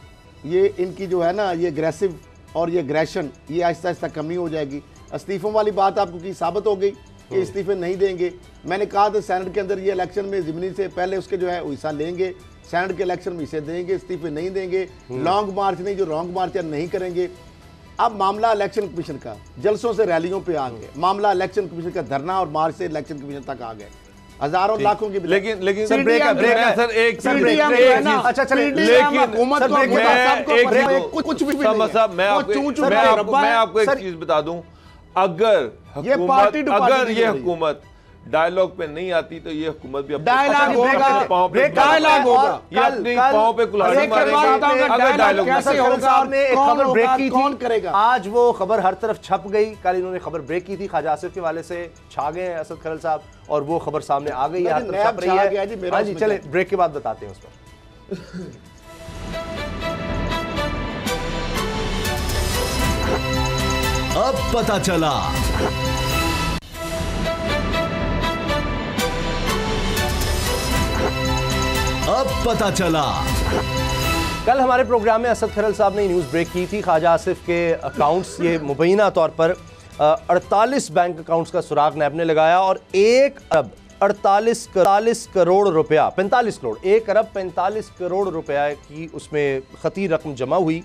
S2: ये इनकी जो है ना ये एग्रेसिव और ये एग्रेशन ये आहिस्ता आहिस्ता कमी हो जाएगी। इस्तीफों वाली बात आपको की साबित हो गई कि इस्तीफे नहीं देंगे। मैंने कहा था सेनेट के अंदर ये इलेक्शन में ज़मीनी से पहले उसके जो है हिस्सा लेंगे, सेनेट के इलेक्शन में हिस्से देंगे, इस्तीफे नहीं देंगे, लॉन्ग मार्च नहीं, जो लॉन्ग मार्च नहीं करेंगे। अब मामला इलेक्शन कमीशन का, जलसों से रैलियों पे आ गए, मामला इलेक्शन कमीशन का धरना और मार्च से इलेक्शन कमीशन तक आ गए, हजारों लाखों की।
S4: लेकिन
S3: सर ब्रेक है, ब्रेक है
S4: सर, एक
S3: अच्छा चलिए,
S4: लेकिन
S2: हुकूमत को कुछ भी
S4: साहब मैं आपको एक चीज बता दूं, अगर
S2: ये पार्टी टू पार्टी
S4: अगर
S2: नहीं
S4: ये
S2: हो रही।
S4: हुकूमत डायलॉग पे नहीं आती तो ये हुकूमत भी
S2: डायलॉग होगा,
S3: डायलॉग होगा।
S4: ये अपनी पाँव पे कुल्हाड़ी
S2: ब्रेक के बाद
S4: मारेंगे अगर डायलॉग
S2: कैसे
S4: में।
S2: होगा?
S3: साहब ने एक
S2: कौन
S3: खबर ब्रेक
S2: होगा?
S3: की
S2: कौन
S3: थी,
S2: करेगा?
S3: आज वो खबर हर तरफ छप गई। कल इन्होंने खबर ब्रेक की थी, ख्वाजा आसिफ के वाले से छा गए हैं असद खरल साहब, और वो खबर सामने आ गई है, हर तरफ छप रही है। हाँ जी, चले ब्रेक के बाद बताते हैं उस पर।
S5: अब पता चला। अब पता चला।
S3: कल हमारे प्रोग्राम में असद खरल साहब ने न्यूज़ ब्रेक की थी। ख्वाजा आसिफ के अकाउंट्स, ये मुबैना तौर पर 48 बैंक अकाउंट्स का सुराग नैब ने लगाया और 1 अरब 48 करोड़ रुपया, 45 करोड़, 1 अरब 45 करोड़ रुपया की उसमें खती रकम जमा हुई।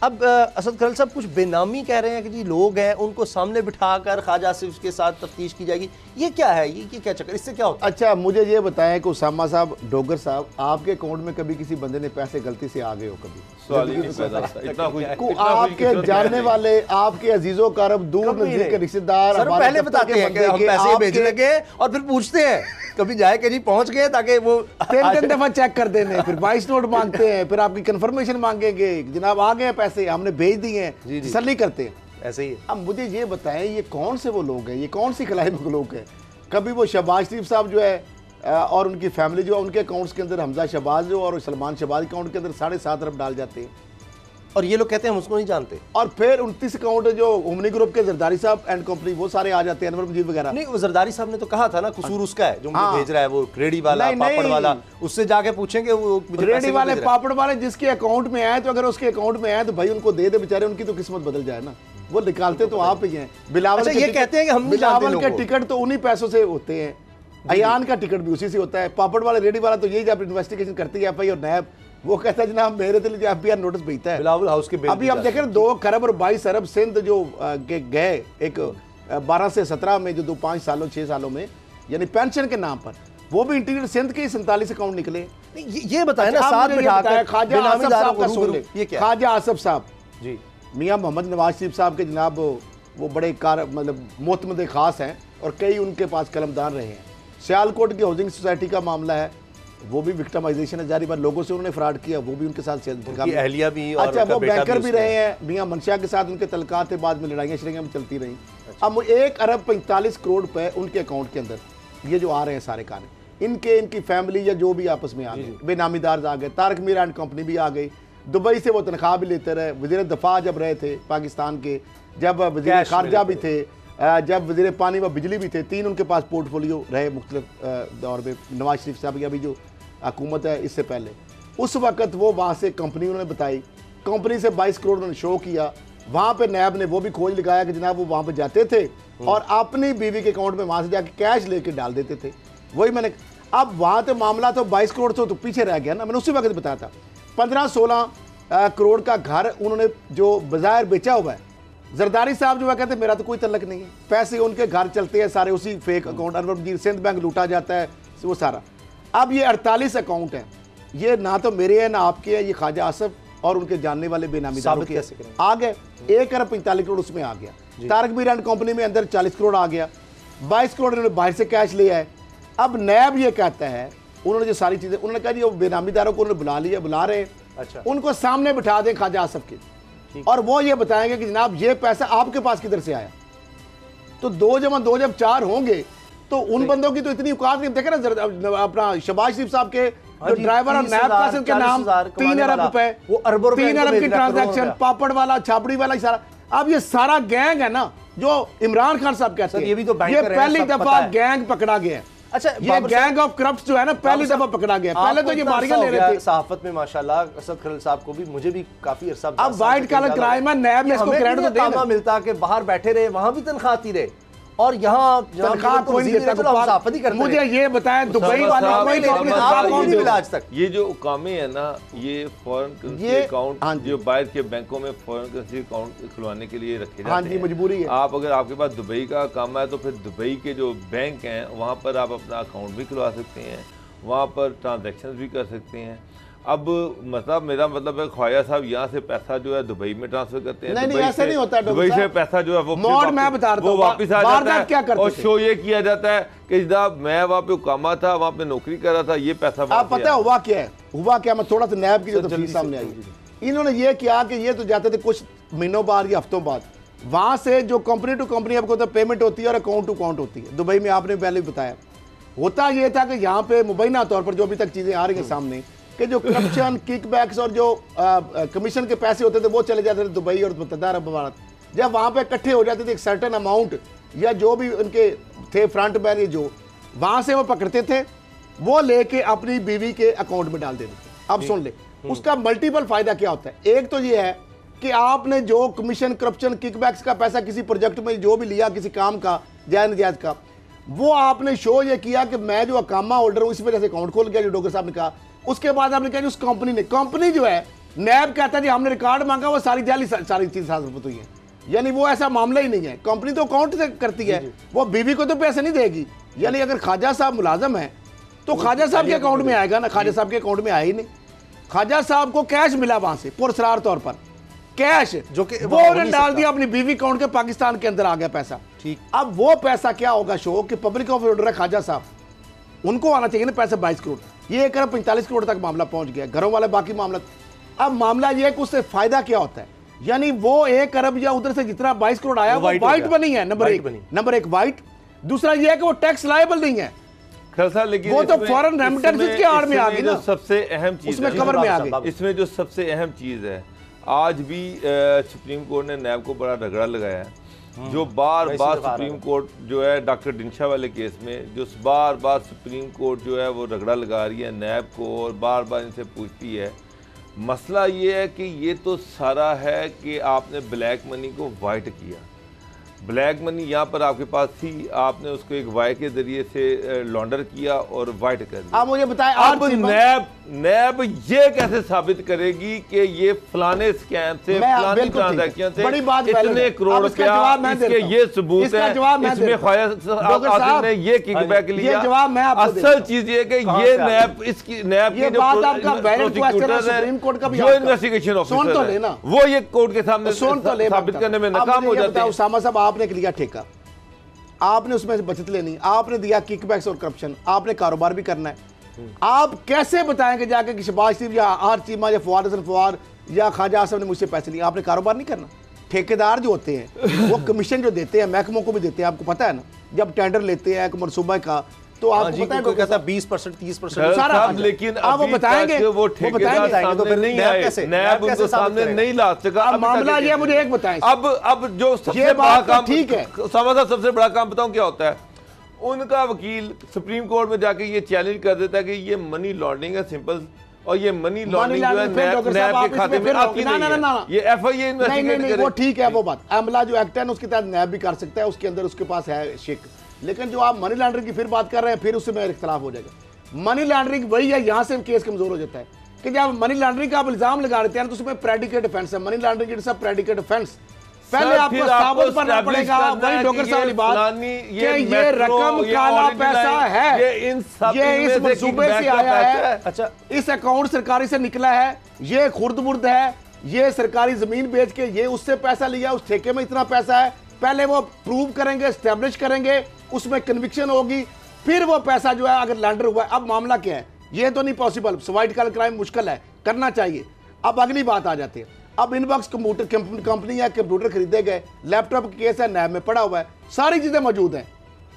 S3: अब असद खरल साहब कुछ बेनामी कह रहे हैं कि जी लोग हैं उनको सामने बिठाकर ख्वाजा आसिफ के साथ तफ्तीश की जाएगी। ये क्या है, ये क्या चक्कर, इससे क्या होता है?
S2: अच्छा, मुझे ये बताएं कि उसामा साहब, डोगर साहब, आपके अकाउंट में कभी किसी बंदे ने पैसे गलती से आ गए हो? कभी
S4: सवाल ही नहीं पैदा होता। इतना कुछ
S2: आपके जानने वाले, आपके अजीजों कारब, दूर नजदीक के रिश्तेदार
S3: सर पहले बताते हैं कि हम पैसे भेज लगे और फिर पूछते हैं कभी जाए कि जी पहुंच गए, ताकि वो
S2: 3 दफा चेक कर देने, फिर 22 नोट मांगते हैं, फिर आपकी कंफर्मेशन मांगेंगे, जनाब आ गए पैसे, हमने भेज दिए हैं, तसल्ली करते हैं।
S3: ऐसे ही।
S2: अब मुझे ये बताएं, ये कौन से वो लोग हैं, ये कौन सी खिलाए में लोग हैं? कभी वो शहबाज शरीफ साहब जो है और उनकी फैमिली जो है, उनके अकाउंट्स के अंदर हमजा शहबाज जो और सलमान शहबाज अकाउंट के अंदर 7.5 अरब डाल जाते हैं,
S3: और ये लोग कहते हैं हम उसको नहीं जानते।
S2: और फिर 29 अकाउंट जो ओमनी ग्रुप के जरदारी साहब एंड कंपनी, वो सारे आ जाते हैं, अनवर मजीद वगैरह।
S3: नहीं, वो जरदारी साहब ने तो कहा था ना कसूर उसका है जो मुझे
S2: हाँ।
S3: भेज रहा है, वो रेडी वाला,
S2: नहीं,
S3: पापड़
S2: नहीं।
S3: वाला, उससे जाके पूछेंगे वो मुझे पैसे
S2: रेडी
S3: क्यों
S2: वाले,
S3: भेज रहा है।
S2: पापड़ वाले जिसके अकाउंट में आए, तो अगर उसके अकाउंट में आए तो भाई उनको दे दे बेचारे, उनकी तो किस्मत बदल जाए ना। वो निकालते तो आप ही हैं। बिलावल
S3: अच्छा,
S2: के
S3: ये
S2: टिकट-
S3: कहते हैं कि हम नहीं जानते
S2: बिलावल के
S3: लोगों को।
S2: टिकट तो उन्हीं पैसों से होते हैं, अयान का टिकट भी उसी से होता है। पापड़ वाले, रेडी वाला तो यही जब इन्वेस्टिगेशन करती है एफआई और नैब, वो कहता है जनाब मेरे दिल जो एफआईआर नोटिस भेजता है।
S3: बिलावल हाउस के बिल
S2: अभी आप देखें 2 खरब और 22 अरब सिंध जो के गए एक 12 से 17 में, जो 5 सालों 6 सालों में, यानी पेंशन के नाम पर, वो भी इंटीरियर सिंध के 47 अकाउंट निकले।
S3: नहीं, ये बताया ना,
S2: अच्छा,
S3: साथ
S2: मुझे ये बताया,
S3: बिठाकर
S2: ख्वाजा आसिफ
S3: बेनामीदारों
S2: साहब
S3: को
S2: का सुन
S3: रूबरू।
S2: ले।
S3: ये क्या है?
S2: ख्वाजा आसिफ साहब
S3: जी,
S2: मियां मोहम्मद नवाज शरीफ साहब के जनाब वो बड़े मतलब मोतमद खास हैं और कई उनके पास कलमदान रहे हैं। सियालकोट की हाउसिंग सोसाइटी का मामला है, वो भी विक्टिमाइजेशन है, जारी बात लोगों से उन्होंने फ्रॉड किया, वो भी उनके साथ
S3: उनकी अहलिया भी और
S2: अच्छा,
S3: उनका
S2: वो
S3: बेटा
S2: बैंकर भी
S3: उसमें।
S2: रहे हैं। मियां मनशा के साथ उनके तलकात थे, बाद में लड़ाइयाँ शड़ाइयाँ भी चलती रहीं। अब 1 अरब 45 करोड़ रुपए उनके अकाउंट के अंदर ये जो आ रहे हैं सारे कान, इनकी फैमिली या जो भी आपस में आ गए, बेनामीदार आ गए, तारक मीरा एंड कंपनी भी आ गई, दुबई से वो तनख्वाह भी लेते रहे, वज़ीर दफा जब रहे थे पाकिस्तान के, जब वज़ीर खारजा भी थे, जब वज़ीर पानी व बिजली भी थे, 3 उनके पास पोर्टफोलियो रहे मुख्तलिफ दौर में। नवाज शरीफ साहब की अभी जो हुकूमत है इससे पहले, उस वक़्त वो वहाँ से कंपनी उन्होंने बताई, कंपनी से 22 करोड़ उन्होंने शो किया, वहाँ पे नैब ने वो भी खोज लगाया कि जनाब वो वहाँ पे जाते थे और अपनी बीवी के अकाउंट में वहाँ से जाके कैश लेके डाल देते थे। वही मैंने, अब वहाँ तो मामला तो 22 करोड़ से तो पीछे रह गया ना, मैंने उसी वक्त बताया था। 15-16 करोड़ का घर उन्होंने जो बाजार बेचा हुआ है, जरदारी साहब जो है कहते मेरा तो कोई तल्लक नहीं है, पैसे उनके घर चलते हैं सारे उसी fake account, Anwar Sindh bank लूटा जाता है वो सारा। अब ये 48 अकाउंट हैं, ये ना तो मेरे हैं ना आपके हैं, ये ख्वाजा आसफ और उनके जानने वाले बेनामीदारों के आ गए। 1 अरब 45 करोड़ उसमें आ गया। तारक मीर एंड कंपनी में अंदर 40 करोड़ आ गया, 22 करोड़ इन्होंने बाहर से कैश लिया है। अब नैब ये कहता है, उन्होंने जो सारी चीजें उन्होंने कहा जी वो बेनामीदारों को उन्होंने बुला लिया, बुला रहे हैं,
S3: अच्छा
S2: उनको सामने बिठा दें ख्वाजा आसफ के, और वो ये बताएंगे कि जनाब ये पैसा आपके पास किधर से आया। तो 2 जमा 2 जब 4 होंगे तो उन बंदों की तो इतनी औकात नहीं। देखे ना अपना शहबाज शरीफ साहब के जो ड्राइवर और नैब कासिम के नाम 3 अरब रुपए, वो अरबों 3 अरब की ट्रांजैक्शन, पापड़ वाला, छापड़ी वाला, सारा। अब ये सारा गैंग है ना जो इमरान खान साहब कहते हैं, ये पहली दफा गैंग पकड़ा गया है।
S3: अच्छा,
S2: ये गैंग ऑफ करप्ट जो है ना पहली दफा पकड़ा गया। पहले तो ये बारियां ले रहे थे
S3: सहाफत में माशाल्लाह। असद खलील साहब को भी, मुझे भी काफी अरसा,
S2: अब वाइट कलर क्राइम है, नैब में इसको क्रेडिट तो देना
S3: मिलता कि बाहर बैठे रहे, वहां भी तनख्वाह आती रहे, और यहाँ
S2: तनख्वाह कोई नहीं देता। मुझे ये बताएं दुबई वाले
S3: कोई मिला आज तक?
S4: ये जो कामे है ना, ये फॉरेन करेंसी अकाउंट जो बाहर के बैंकों में फॉरेन करेंसी अकाउंट खुलवाने के लिए रखे जाते हैं,
S2: मजबूरी है।
S4: आप अगर आपके पास दुबई का काम है तो फिर दुबई के जो बैंक हैं वहाँ पर आप अपना अकाउंट भी खुलवा सकते हैं, वहाँ पर ट्रांजेक्शन भी कर सकते हैं। अब मतलब मेरा मतलब है ख्वाजा साहब यहाँ से पैसा जो है दुबई में ट्रांसफर करते हैं,
S2: नहीं ऐसा नहीं होता,
S4: दुबई से पैसा जो है वो वापिस आ जाता है, और शो ये किया जाता है कि जनाब मैं वहाँ पे कामा था, वहाँ पे नौकरी कर रहा था, ये पैसा
S2: आप पता है हुआ क्या है, हुआ क्या, मैं थोड़ा सा नैब की जो तफसील सामने आई, इन्होंने ये किया कि ये तो जाते थे कुछ महीनों बाद या हफ्तों बाद, वहां से जो कंपनी टू कंपनी आपको तो पेमेंट होती है और अकाउंट टू अकाउंट होती है। दुबई में आपने पहले भी बताया, होता ये था कि यहाँ पे मुबैना तौर पर जो अभी तक चीजें आ रही हैं सामने, कि जो करप्शन, किकबैक्स और जो कमीशन के पैसे होते थे वो चले जाते थे दुबई और मुत्तहदा अरब अमारात। जब वहाँ पे इकट्ठे हो जाते थे एक सर्टेन अमाउंट, या जो भी उनके थे फ्रंट मैन, जो वहाँ से वो पकड़ते थे, वो लेके अपनी बीवी के अकाउंट में डाल देते थे। अब सुन ले, उसका मल्टीपल फायदा क्या होता है। एक तो ये है कि आपने जो कमीशन, करप्शन, किकबैक्स का पैसा किसी प्रोजेक्ट में जो भी लिया, किसी काम का, जायज़ नजायज़ का, वो आपने शो ये किया कि मैं जो अकामा होल्डर हूँ इस वजह से अकाउंट खोल गया, जो डॉक्टर साहब ने कहा। उसके बाद आपने कहा उस कंपनी ने, कंपनी जो है नैब कहता है जी हमने रिकॉर्ड मांगा, वो सारी जाली सारी चीज साबित हुई है, यानी वो ऐसा मामला ही नहीं है। कंपनी तो अकाउंट से करती है, वो बीवी को तो पैसे नहीं देगी। यानी अगर ख्वाजा साहब मुलाजम है तो ख्वाजा साहब के अकाउंट में आएगा ना, ख्वाजा साहब के अकाउंट में आया ही नहीं। ख्वाजा साहब को कैश मिला वहां से पुरस्कार तौर पर, कैश जो कि वो उन्होंने डाल दिया अपनी बीवी अकाउंट के, पाकिस्तान के अंदर आ गया पैसा। ठीक, अब वो पैसा क्या होगा शो कि पब्लिक ऑफ ऑर्डर है ख्वाजा साहब, उनको आना चाहिए ना पैसा 22 करोड़, ये 1 अरब 45 करोड़ तक मामला पहुंच गया, घरों वाले बाकी मामला। अब मामला ये है कि उससे फायदा क्या होता है, यानी वो 1 अरब या उधर से जितना 22 करोड़ आया वो वाइट बनी है, नंबर एक वाइट। दूसरा ये है कि वो टैक्स लायबल नहीं है,
S4: लेकिन
S2: वो तो फॉरेन रेमिटेंसेस की आड़ में आ गई ना।
S4: सबसे अहम चीज
S2: उसमें कवर में आ गई,
S4: इसमें जो सबसे अहम चीज है, आज भी सुप्रीम कोर्ट ने नैब को बड़ा रगड़ा लगाया है, जो बार बार सुप्रीम कोर्ट जो है डॉक्टर डिंशा वाले केस में जो बार बार सुप्रीम कोर्ट जो है वो रगड़ा लगा रही है नैब को, और बार बार इनसे पूछती है। मसला ये है कि ये तो सारा है कि आपने ब्लैक मनी को वाइट किया, ब्लैक मनी यहाँ पर आपके पास थी, आपने उसको एक वाई के जरिए से लॉन्डर किया और वाइट कर दिया।
S2: आप मुझे बताएं,
S4: अब नैब ये कैसे साबित करेगी कि ये फलाने स्कैम से, फलाने ट्रांजैक्शन से इतने करोड़ रुपया, इसके ये सबूत है, इसमें ख्वाजा ने ये किकबैक लिया। असल चीज ये कि ये नैब, इसकी नैब के जो प्रोसिक्यूटर है, जो इन्वेस्टिगेशन ऑफिसर है, वो ये कोर्ट के सामने साबित करने में नाकाम हो जाते हैं।
S2: उसामा साहब आपने लिया ठेका, आपने उसमें बचत लेनी, आपने दिया किकबैक्स और करप्शन, आपने कारोबार भी करना है। आप कैसे बताएंगे जाके कि शहबाज शरीफ या आर चीमा या फवाद हसन फवाद या ख्वाजा आसफ ने मुझसे पैसे लिए? आपने कारोबार नहीं करना। ठेकेदार जो होते हैं वो कमीशन जो देते हैं महकमों को भी देते हैं, आपको पता है ना, जब टेंडर लेते हैं एक मनसूबा का तो आपको पता है कोई कहता है 20% 30% सारा,
S4: लेकिन
S2: आप वो बताएंगे,
S4: वो ठेकेदार सामने नहीं आए, नैब उनको सामने नहीं ला सका।
S2: मामला ये मुझे एक बताएं,
S4: अब जो सबसे बड़ा काम,
S2: ठीक है
S4: सबसे बड़ा काम बताऊं क्या होता है, उनका वकील सुप्रीम कोर्ट में जाके ये चैलेंज कर देता है कि ये मनी लॉन्ड्रिंग है सिंपल, और ये मनी लॉन्ड्रिंग जो है नैब के खाते में आती नहीं है, ये एफआईए इन्वेस्टिगेट करे।
S2: वो ठीक है, वो बात अमला जो एक्ट है उसके तहत नैब भी कर सकता है, उसके अंदर उसके पास है शेक। लेकिन जो आप मनी लॉन्ड्रिंग की फिर बात कर रहे हैं, फिर उससे मेरा इख्तलाफ हो जाएगा। मनी लॉन्ड्रिंग वही है, यहाँ से केस कमजोर हो जाता है कि जब मनी लॉन्ड्रिंग का आप इल्जाम लगा देते हैं तो उसमें प्रेडिकेट ऑफेंस है। Money laundering it's a predicate offence,
S6: पहले आपको साबित करना पड़ेगा, वही डॉक्टर साहब वाली बात कि ये रकम काला पैसा है, ये इस मंसूबे से आया है। अच्छा, इस अकाउंट सरकारी से निकला है, ये खुर्द बुर्द है, ये सरकारी जमीन बेच के ये उससे पैसा लिया, उस ठेके में इतना पैसा है। पहले वो प्रूव करेंगे, एस्टेब्लिश करेंगे, उसमें कन्विक्शन होगी, फिर वो पैसा जो है अगर लैंडर हुआ है। अब मामला क्या है, ये तो नहीं पॉसिबल, व्हाइट कॉलर क्राइम मुश्किल है, करना चाहिए। अब अगली बात आ जाती है, अब इनबॉक्स कंप्यूटर कंपनी है, कंप्यूटर खरीदे गए, लैपटॉप केस है, नैब में पड़ा हुआ है, सारी चीजें मौजूद हैं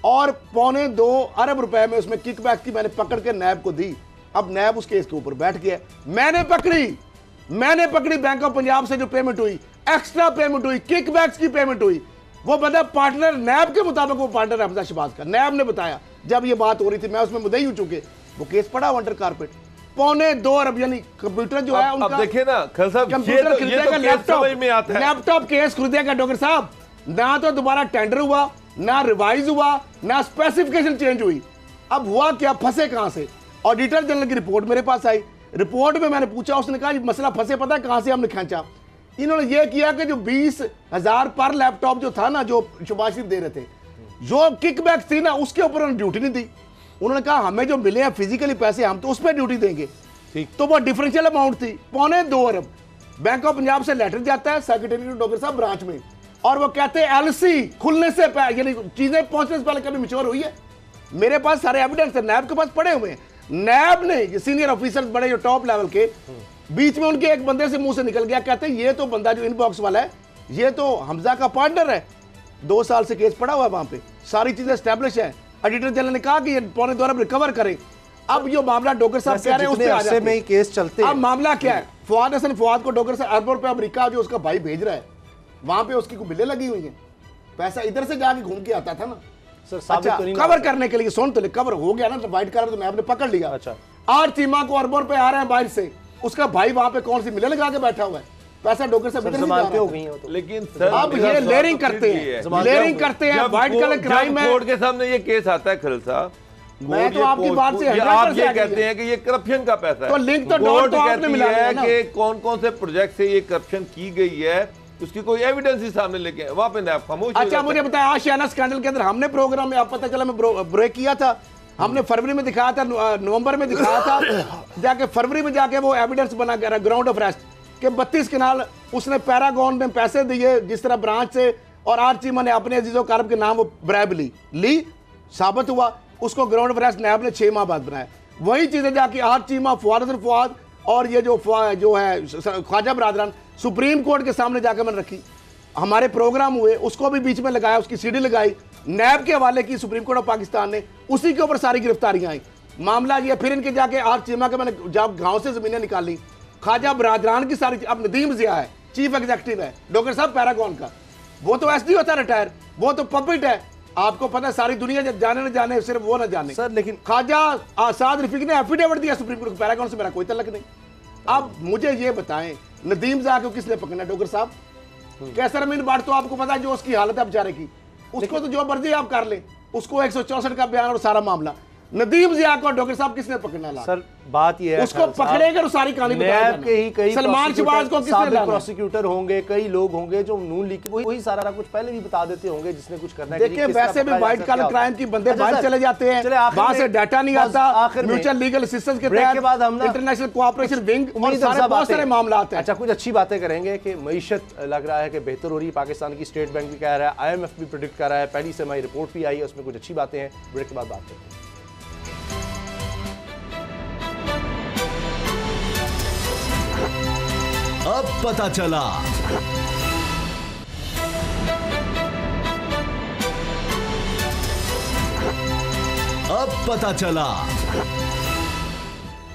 S6: और 2.25 अरब रुपए में उसमें किकबैक की मैंने पकड़ के नैब को दी। अब नैब उस केस के ऊपर बैठ गया। मैंने पकड़ी बैंक ऑफ पंजाब से जो पेमेंट हुई, एक्स्ट्रा पेमेंट हुई, किकबैक्स की पेमेंट हुई, वो बता पार्टनर नैब के मुताबिक वो पार्टनर हमजा शहबाज का, नैब ने बताया जब ये बात हो रही थी, मैं उसमें मुद्दई हो चुके, वो केस पड़ा अंडर कारपेट। 2.25 अरब यानी कंप्यूटर जो है उनका,
S4: देखिए ना खल साहब,
S6: कंप्यूटर खरीदेगा, लैपटॉप केस खरीदेगा डॉक्टर साहब, ना तो दोबारा टेंडर हुआ, ना रिवाइज हुआ, ना स्पेसिफिकेशन चेंज हुई। अब हुआ क्या, फंसे कहां से? ऑडिटर जनरल की रिपोर्ट मेरे पास आई, रिपोर्ट में मैंने पूछा, उसने कहा मसला फंसे पता है कहां से हमने खींचा। इन्होंने ये किया कि जो 20,000 पर लैपटॉप जो था ना, जो शहबाज शरीफ दे रहे थे, जो किकबैक थी ना, उसके ऊपर उन्होंने ड्यूटी नहीं दी। उन्होंने कहा हमें जो मिले हैं फिजिकली पैसे, हम तो उस पर ड्यूटी देंगे। ठीक, तो वो डिफरेंशियल अमाउंट थी 2.25 अरब। बैंक ऑफ पंजाब से लेटर जाता है सेक्रेटरी डॉक्टर साहब ब्रांच में, और वो कहते हैं एलसी खुलने से यानी चीजें पहुंचने से पहले कभी मिच्योर हुई है। मेरे पास सारे एविडेंस है, नैब के पास पड़े हुए हैं। नैब ने सीनियर ऑफिसर्स बड़े जो टॉप लेवल के, बीच में उनके एक बंदे से मुंह से निकल गया, कहते हैं ये तो बंदा जो इनबॉक्स वाला है, ये तो हमजा का पार्टनर है। 2 साल से केस पड़ा हुआ है वहां पे, सारी चीजें एस्टेब्लिश है। ऑडिटर जनरल ने कहा कि ये 2.25 अरब रिकवर करें। अब जो मामला डॉक्टर साहब कह रहे हैं उससे आगे में ही केस चलते हैं। अब मामला क्या है, फवाद हसन फवाद को डॉक्टर साहब अरबों रुपए अमेरिका जो उसका भाई भेज रहा है, वहां पे उसकी बिलें लगी हुई हैं, पैसा इधर से जाके घूम के आता था ना सर। अच्छा, कवर करने के लिए सुन तो ले, कवर हो गया ना, तो व्हाइट कलर तो मैं आपने पकड़ लिया। अच्छा, 8 चीमा को अरबों रुपए आ रहे हैं बाहर से, उसका भाई वहां पे कौन सी मिले लगा के बैठा हुआ है, पैसा डॉक्टर साहब इधर से हो गई है। लेकिन अब ये लेयरिंग करते हैं, व्हाइट कलर क्राइम है।
S4: कोर्ट के सामने ये केस आता है खल साहब,
S6: मैं तो आपकी बात से
S4: आप ये कहते हैं कि ये करप्शन का पैसा है,
S6: तो लिंक तो डॉट तो आपने मिला है
S4: कि कौन कौन से प्रोजेक्ट से ये करप्शन की गई है, उसकी कोई एविडेंस ही सामने लेके वहां पे नैब खामोश।
S6: अच्छा, मुझे बताया आशियाना स्कैंडल के अंदर हमने प्रोग्राम में, आप पता चला मैं ब्रेक किया था, हमने फरवरी में दिखाया था, नवंबर में दिखाया था, जाके फरवरी में जाके वो एविडेंस बना कर ग्राउंड ऑफ रेस्ट के 32 कनाल उसने पैरागॉन में पैसे दिए जिस तरह ब्रांच से, और 8 चीमा ने अपने अजीजो कारब के नाम वो ब्राइब ली, साबित हुआ, उसको ग्राउंड ऑफ रेस्ट नैब ने 6 माह बाद बनाया। वही चीजें जाके 8 चीमा फवाद और ये जो है ख्वाजा बरादरान सुप्रीम कोर्ट के सामने जाकर मैंने रखी, हमारे प्रोग्राम हुए, उसको भी बीच में लगाया, उसकी सीडी लगाई, नैब के हवाले की सुप्रीम कोर्ट ऑफ पाकिस्तान ने, उसी के ऊपर सारी गिरफ्तारियां आई। मामला ये फिर इनके जाके 8 चीमा के मैंने जब गांव से जमीनें निकाली, ख्वाजा बरादरान की सारी, अब नदीम जिया है चीफ एग्जीक्यूटिव है डॉक्टर साहब पैरागॉन का, वो तो एसडीओ था रिटायर, वो तो पपिट है, आपको पता है सारी दुनिया जाने न जाने, सिर्फ वो न जाने सर। लेकिन ख्वाजा आसाद रफीक ने एफिडेविट दिया सुप्रीम कोर्ट, पैरागॉन से मेरा कोई तल्लक नहीं। अब मुझे ये बताएं, नदीम ज़ा को किसने पकड़ना डॉक्टर साहब? कैसर अमीन बाट तो आपको पता है जो उसकी हालत है बेचारे की, उसको तो जो मर्जी आप कर ले, उसको 164 का बयान और सारा मामला। नदीम ज़िया को डॉक्टर साहब किसने पकड़ना ला? सर बात ये है, उसको पकड़ेगा तो सारी कहानी के ही कई सलमान शहबाज को किसने लाना? प्रोसिक्यूटर होंगे, कई लोग होंगे जो नून लीग वही सारा कुछ पहले भी बता देते होंगे जिसने कुछ करना है। देखिए वैसे भी व्हाइट कॉलर क्राइम की बंदे बाहर चले जाते हैं, वहां से डाटा नहीं आता, म्यूचुअल लीगल असिस्टेंस के तहत इंटरनेशनल कोऑपरेशन विंग और बहुत सारे मामला आते हैं। अच्छा, कुछ अच्छी बातें करेंगे कि मईशत लग रहा है कि बेहतर हो रही है, पाकिस्तान की स्टेट बैंक भी कह रहा है, IMF भी प्रेडिक्ट कर रहा है, पहली सेमाई रिपोर्ट भी आई है, उसमें कुछ अच्छी बातें हैं। ब्रेक के बाद बात करते हैं।
S5: अब पता चला। अब पता चला।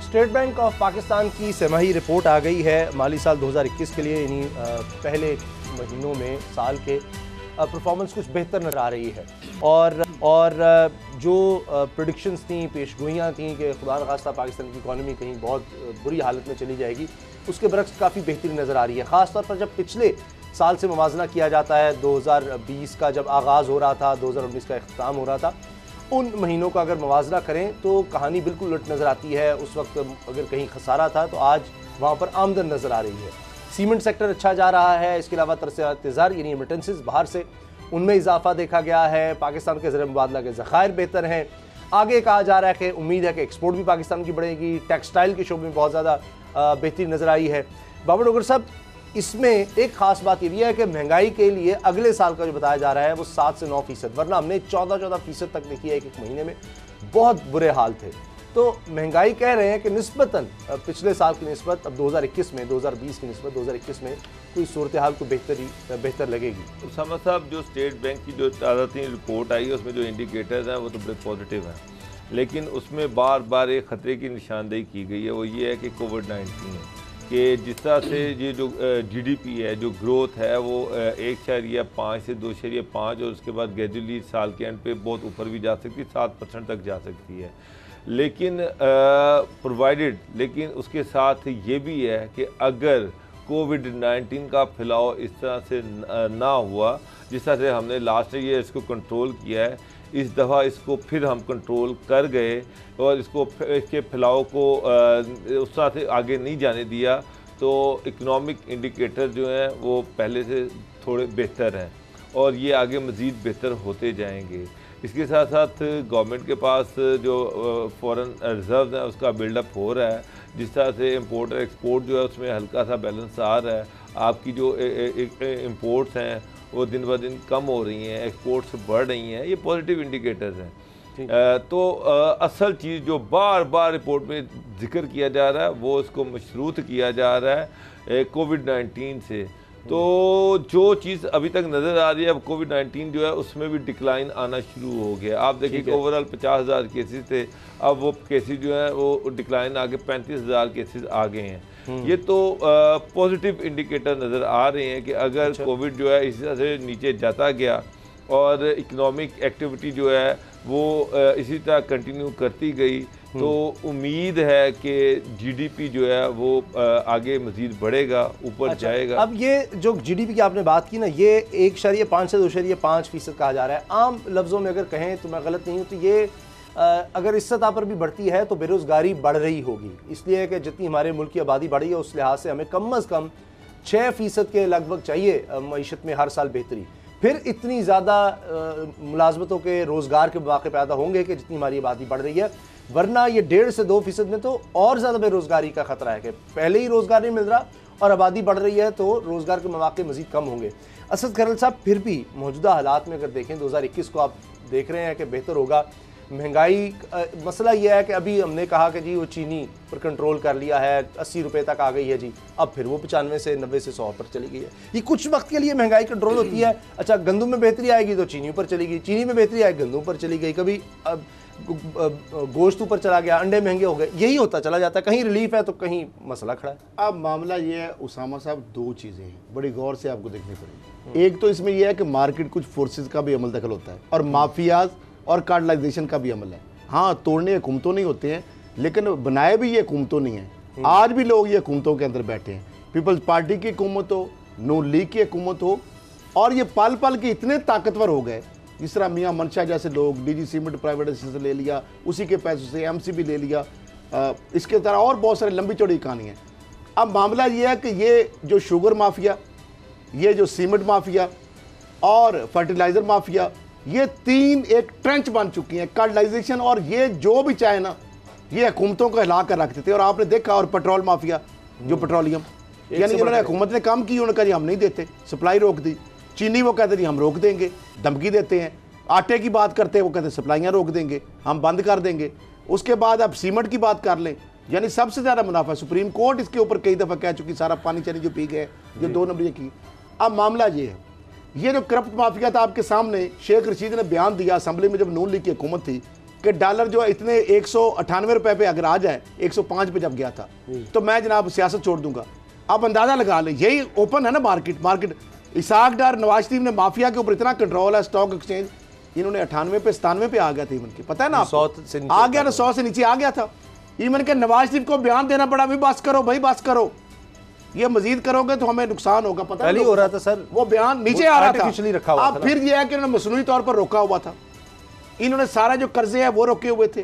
S3: स्टेट बैंक ऑफ पाकिस्तान की सेमाही रिपोर्ट आ गई है माली साल 2021 के लिए। इन्हीं पहले महीनों में साल के परफॉर्मेंस कुछ बेहतर नजर आ रही है, और जो प्रेडिक्शंस थी, पेशगोइयाँ थी कि खुदा न खास्ता पाकिस्तान की इकॉनमी कहीं बहुत बुरी हालत में चली जाएगी, उसके बरक्स काफ़ी बेहतरी नज़र आ रही है। ख़ासतौर पर जब पिछले साल से मुवाजना किया जाता है, 2020 का जब आगाज़ हो रहा था, 2019 का इख्तिताम हो रहा था, उन महीनों का अगर मुवाजना करें तो कहानी बिल्कुल उलट नज़र आती है। उस वक्त अगर कहीं खसारा था तो आज वहाँ पर आमदन नज़र आ रही है। सीमेंट सेक्टर अच्छा जा रहा है, इसके अलावा तरस-ए-तेज़ार यानी रेमिटेंसेस बाहर से उनमें इजाफा देखा गया है। पाकिस्तान के ज़र मुबादला के ज़खायर बेहतर हैं। आगे कहा जा रहा है कि उम्मीद है कि एक्सपोर्ट भी पाकिस्तान की बढ़ेगी। टेक्सटाइल के शोबे में बहुत ज़्यादा बेहतरी नज़र आई है। बाबर डोगर साहब, इसमें एक खास बात ये भी है कि महंगाई के लिए अगले साल का जो बताया जा रहा है वो 7 से 9%, वरना हमने 14% तक देखी है एक महीने में, बहुत बुरे हाल थे। तो महंगाई कह रहे हैं कि निस्बतन पिछले साल की निस्बत अब 2021 में 2020 की निस्बत 2021 में कोई सूरत हाल को बेहतर लगेगी।
S4: उसामा साहब, जो स्टेट बैंक की जो ताज़ा तरीन रिपोर्ट आई है उसमें जो इंडिकेटर्स हैं वो तो बड़े पॉजिटिव हैं, लेकिन उसमें बार बार एक ख़तरे की निशानदेही की गई है। वो ये है कि कोविड-19 कि जिस तरह से ये जो GDP है, जो ग्रोथ है वो 1.5 से 2.5 और उसके बाद ग्रेजुअली साल के एंड पे बहुत ऊपर भी जा सकती है, 7% तक जा सकती है। लेकिन लेकिन उसके साथ ये भी है कि अगर कोविड-19 का फैलाव इस तरह से ना हुआ जिस तरह से हमने लास्ट ईयर इसको कंट्रोल किया है, इस दफ़ा इसको फिर हम कंट्रोल कर गए और इसके फैलाव को उस तरह से आगे नहीं जाने दिया, तो इकोनॉमिक इंडिकेटर जो हैं वो पहले से थोड़े बेहतर हैं और ये आगे मज़ीद बेहतर होते जाएंगे। इसके साथ साथ गवर्नमेंट के पास जो फॉरेन रिजर्व है उसका बिल्डअप हो रहा है, जिस तरह से इंपोर्ट और एक्सपोर्ट जो है उसमें हल्का सा बैलेंस आ रहा है। आपकी जो इंपोर्ट्स हैं वो दिन ब दिन कम हो रही हैं, एक्सपोर्ट्स बढ़ रही हैं, ये पॉजिटिव इंडिकेटर्स हैं। तो असल चीज़ जो बार बार रिपोर्ट में जिक्र किया जा रहा है वो इसको मशरूत किया जा रहा है कोविड-19 से। तो जो चीज़ अभी तक नज़र आ रही है, अब कोविड-19 जो है उसमें भी डिक्लाइन आना शुरू हो गया। आप देखिए कि ओवरऑल 50,000 केसेस थे, अब वो केसेस जो हैं वो डिक्लाइन आके 35,000 केसेस आ गए हैं। ये तो पॉजिटिव इंडिकेटर नज़र आ रहे हैं कि अगर कोविड जो है इसी तरह से नीचे जाता गया और इकोनॉमिक एक्टिविटी जो है वो इसी तरह कंटिन्यू करती गई तो उम्मीद है कि GDP जो है वो आगे मज़ीद बढ़ेगा, ऊपर जाएगा।
S3: अब ये जो GDP की आपने बात की ना, ये 1.5 से 2.5% कहा जा रहा है। आम लफ्ज़ों में अगर कहें तो मैं गलत नहीं हूँ तो ये अगर इस सतह पर भी बढ़ती है तो बेरोज़गारी बढ़ रही होगी, इसलिए कि जितनी हमारे मुल्क की आबादी बढ़ी है उस लिहाज से हमें कम अज़ कम 6% के लगभग चाहिए मईशत में हर साल बेहतरी। फिर इतनी ज़्यादा मुलाजमतों के रोज़गार के मौके पैदा होंगे कि जितनी हमारी आबादी बढ़ रही है, वरना ये 1.5 से 2% में तो और ज़्यादा बेरोज़गारी का ख़तरा है कि पहले ही रोज़गार नहीं मिल रहा और आबादी बढ़ रही है तो रोज़गार के मौके मज़ीद कम होंगे। असद खैरल साहब, फिर भी मौजूदा हालात में अगर देखें 2021 को आप देख रहे हैं कि बेहतर होगा। महंगाई मसला यह है कि अभी हमने कहा कि जी वो चीनी पर कंट्रोल कर लिया है, 80 रुपये तक आ गई है जी, अब फिर वो 95 से 90 से 100 पर चली गई है। ये कुछ वक्त के लिए महंगाई कंट्रोल होती है। अच्छा, गंदम में बेहतरी आएगी तो चीनी ऊपर चली गई, चीनी में बेहतरी आएगी गंदम पर चली गई, कभी गोश्त ऊपर चला गया, अंडे महंगे हो गए, यही होता चला जाता है। कहीं रिलीफ है तो कहीं मसला खड़ा है।
S2: अब मामला ये है उसामा साहब, दो चीज़ें हैं बड़ी गौर से आपको देखनी पड़ेगी। एक तो इसमें यह है कि मार्केट कुछ फोर्सेज का भी अमल दखल होता है और माफियाज और कार्डलाइजेशन का भी अमल है। हाँ, तोड़ने हुकूमतों नहीं होते हैं, लेकिन बनाए भी ये हुकूमतों नहीं है। आज भी लोग ये हुकूमतों के अंदर बैठे हैं, पीपल्स पार्टी की हुकूमत हो, नून लीग की हुकूमत हो, और ये पल पल के इतने ताकतवर हो गए। जिस तरह मियाँ मनशा जैसे लोग DG सीमेंट प्राइवेटाइजेशन से ले लिया, उसी के पैसों से MCB ले लिया, इसके तरह और बहुत सारी लंबी चौड़ी कहानी है। अब मामला ये है कि ये जो शुगर माफिया, ये जो सीमेंट माफिया और फर्टिलाइज़र माफिया, ये तीन एक ट्रेंच बन चुकी हैं। कार्डलाइजेशन और ये जो भी चाहे ना, ये हुकूमतों को हिला कर रखते थे। और आपने देखा, और पेट्रोल माफिया जो पेट्रोलियम, यानी जिन्होंने हुकूमत ने काम की उन्होंने कहा जी हम नहीं देते, सप्लाई रोक दी। चीनी वो कहते जी हम रोक देंगे, धमकी देते हैं। आटे की बात करते हैं, वो कहते सप्लाइयाँ रोक देंगे, हम बंद कर देंगे। उसके बाद आप सीमेंट की बात कर लें, यानी सबसे ज़्यादा मुनाफा। सुप्रीम कोर्ट इसके ऊपर कई दफ़ा कह चुकी, सारा पानी चनी जो पी गए, जो 2 नंबर की। अब मामला ये है, ये जो करप्ट माफिया था आपके सामने, शेख रशीद ने बयान दिया असेंबली में जब नून लीग की हुकूमत थी कि डॉलर जो है इतने 198 रुपये पे अगर आ जाए, 105 पे जब गया था, तो मैं जनाब सियासत छोड़ दूंगा। आप अंदाज़ा लगा लें, यही ओपन है ना मार्केट। इसाक डार, नवाज शरीफ ने माफिया के ऊपर इतना कंट्रोल है, स्टॉक एक्सचेंज इन्होंने 98 पे 97 पे आ गया था। इवन के पता है ना,
S3: 100
S2: आ गया ना, 100 से नीचे आ गया था। इवन के नवाज शरीफ को बयान देना पड़ा, भाई बस करो, भाई बस करो, ये मजीद करोगे तो हमें नुकसान होगा। पता
S3: नहीं हो रहा था सर,
S2: वो बयान नीचे आ रहा था,
S3: रखा हुआ
S2: अब फिर यह है कि उन्होंने मसनूई तौर पर रोका हुआ था। इन्होंने सारा जो कर्जे है वो रोके हुए थे।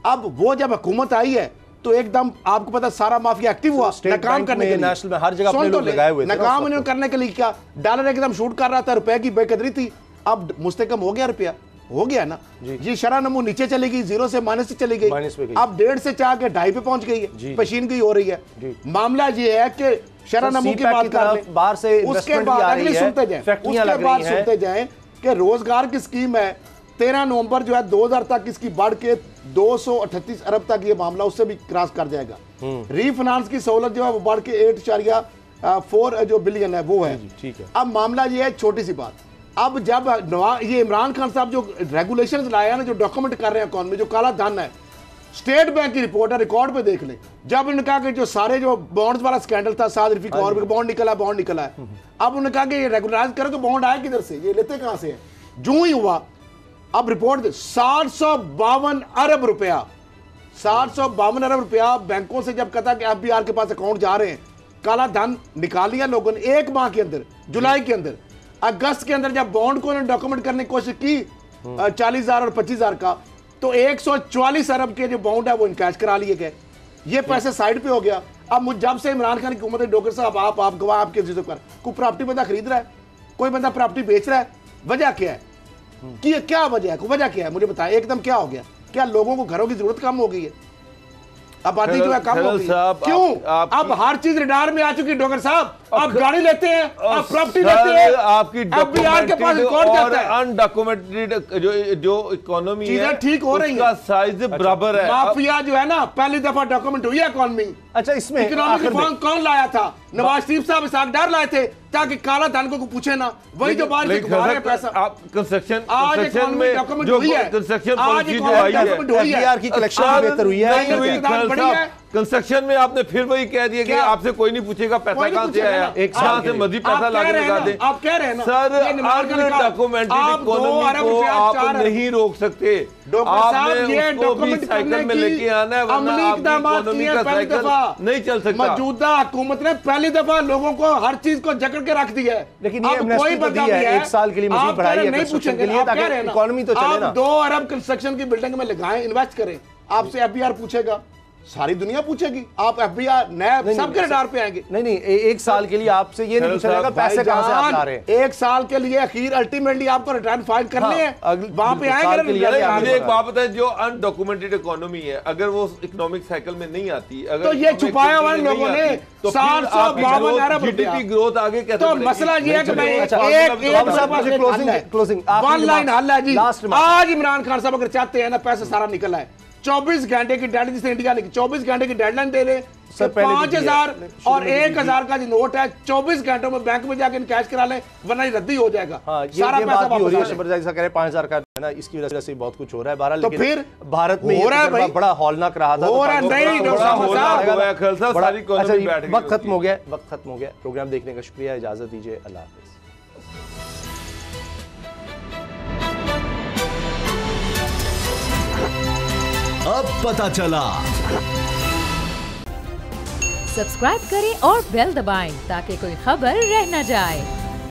S2: अब वो जब हुकूमत आई है
S6: तो एकदम आपको पता सारा माफिया एक्टिव हुआ नाकाम करने के लिए,
S3: नेशनल में हर जगह अपने लोग लगाए हुए थे
S6: नाकाम इन्होंने करने के लिए क्या, डॉलर एकदम शूट कर रहा था, रुपए की बेकदरी थी, अब मुस्तकम हो गया रुपया, हो गया ना, ये शरह नमू नीचे चली गई, 0 से माइनस से चली गई, अब 1.5 से चाह के 2.5 पे पहुंच गई है, पशीन की हो रही है। मामला ये है कि शरह नमू की बात कर ले,
S3: बाहर से
S6: उसके बाद अगली सुनते जाए, उसके बाद सुनते जाए कि रोजगार की स्कीम है 13 नवंबर जो है 2000 तक इसकी बढ़ के 238 अरब तक ये मामला उससे भी क्रॉस कर जाएगा। रीफाइनेंस की सहूलत जो है वो बढ़ के 8.4 जो बिलियन है वो है।
S3: ठीक है।
S6: अब मामला ये है, छोटी सी बात, अब जब ये इमरान खान साहब जो रेगुलेशंस लाया ना, जो डॉक्यूमेंट कर रहे हैं इकोनॉमी, जो काला धन है, स्टेट बैंक की रिपोर्ट है, रिकॉर्ड पे देख ले, जब उन्होंने कहा कि जो सारे जो बॉन्ड्स वाला स्कैंडल था, साद रफीक और भी बॉन्ड निकला है, अब उन्होंने कहा कि ये रेगुलराइज करो, तो बॉन्ड आए किधर से, ये लेते कहां से है, जो ही हुआ अब रिपोर्ट 752 अरब रुपया, 752 अरब रुपया बैंकों से जब कहता कि एफबीआर के पास अकाउंट जा रहे हैं, काला धन निकाल लिया लोगों ने एक माह के अंदर, जुलाई के अंदर। अगस्त के अंदर जब बॉन्ड को डॉक्यूमेंट करने की कोशिश की 40,000 और 25,000 का, तो 144 अरब के जो बॉन्ड है वो इनकैश करा लिए गए, ये पैसे साइड पे हो गया। अब जब से इमरान खान की हुकूमत है, डॉक्टर साहब आप गवाह, आपके चीजों पर कोई प्रॉपर्टी बंदा खरीद रहा है, कोई बंदा प्रॉपर्टी बेच रहा है, वजह क्या है कि क्या वजह है, वजह क्या है मुझे बताएं, एकदम क्या हो गया, क्या लोगों को घरों की जरूरत कम हो गई है, आबादी जो है कम हो गई है, क्यों? अब हर चीज रडार में आ चुकी है डॉक्टर साहब, आप गाड़ी लेते हैं, आप प्रॉपर्टी लेते हैं,
S4: आपकी
S6: एफबीआर के पास रिकॉर्ड जाता है,
S4: अनडॉक्यूमेंटेड जो इकोनॉमी है
S6: चीजें ठीक हो रही
S4: है, साइज बराबर है।
S6: माफिया जो है ना, पहली दफा डॉक्यूमेंट हुई है इकोनॉमी।
S3: अच्छा, इसमें
S6: इकोनॉमिक रिफॉर्म कौन लाया था? नवाज शरीफ साहब इसाकदार लाए थे, ताकि काला धन को पूछे ना, वही जो बाहर से घुमा रहे हैं पैसा।
S4: आप कंस्ट्रक्शन
S6: में
S4: डॉक्यूमेंट जो कंस्ट्रक्शन पॉलिसी जो आई है,
S3: एफबीआर की कलेक्शन बेहतर हुई है,
S4: कंस्ट्रक्शन में आपने फिर वही कह दिया कि आपसे कोई नहीं पूछेगा पैसा कहां से आया, एक साल से मजीद पैसा लाके लगा दे।
S6: आप कह रहे हैं ना
S4: सर, अनडॉक्यूमेंटेड इकोनॉमी को आप नहीं रोक सकते, आपने उसको भी साइकिल में लेके आना है, वरना आपकी इकोनॉमी का साइकिल नहीं चल सकता।
S6: मौजूदा हुकूमत ने पहली दफा लोगों को हर चीज को जकड़ के रख दिया है,
S3: लेकिन ये कोई बंदा भी है, एक साल के लिए मजीद बढ़ाई है कंस्ट्रक्शन के लिए, ताकि इकोनॉमी तो चले ना।
S6: 2 अरब कंस्ट्रक्शन की बिल्डिंग में लगाएं, इन्वेस्ट करें, आपसे एफबीआर पूछेगा, सारी दुनिया पूछेगी, आप एफबीआर नए सबके रडार पे आएंगे।
S3: नहीं, एक साल के लिए आपसे ये नहीं पूछा जाएगा पैसे कहां से आप ला रहे हैं,
S6: एक साल के लिए अखीर अल्टीमेटली आपको रिटर्न फाइल करने हैं, वहां पे आएंगे।
S4: मुझे एक बात बताएं, जो अनडॉक्यूमेंटेड इकोनॉमी है, अगर वो इकोनॉमिक साइकिल में नहीं आती, अगर
S6: तो ये छुपाया हुआ लोगों ने 752 अरब
S4: जीडीपी ग्रोथ आगे कैसे?
S6: तो मसला ये है कि मैं
S3: क्लोजिंग
S6: वन लाइन हल है जी। आज इमरान खान साहब अगर चाहते हैं ना, पैसा सारा निकल आए, 24 घंटे की डेडलाइन, जिसने इंडिया ने 24 घंटे की डेडलाइन दे रहे, 5,000 और 1,000 का जो नोट है 24 घंटों में बैंक में जाकर कैश करा लें, वरना ये रद्दी हो जाएगा।
S3: सारा पैसा हो रही है, जैसा कह रहे 5,000 का है ना, इसकी वजह से बहुत कुछ हो रहा है। बहरहाल
S6: तो फिर
S3: भारत में हो रहा है भाई, बड़ा हौलनाक रहा था,
S6: हो रहा नहीं,
S3: वक्त खत्म हो गया, वक्त खत्म हो गया। प्रोग्राम देखने का शुक्रिया, इजाजत दीजिए, अल्लाह हाफिज।
S5: अब पता चला।
S1: सब्सक्राइब करें और बेल दबाएं ताकि कोई खबर रह न जाए।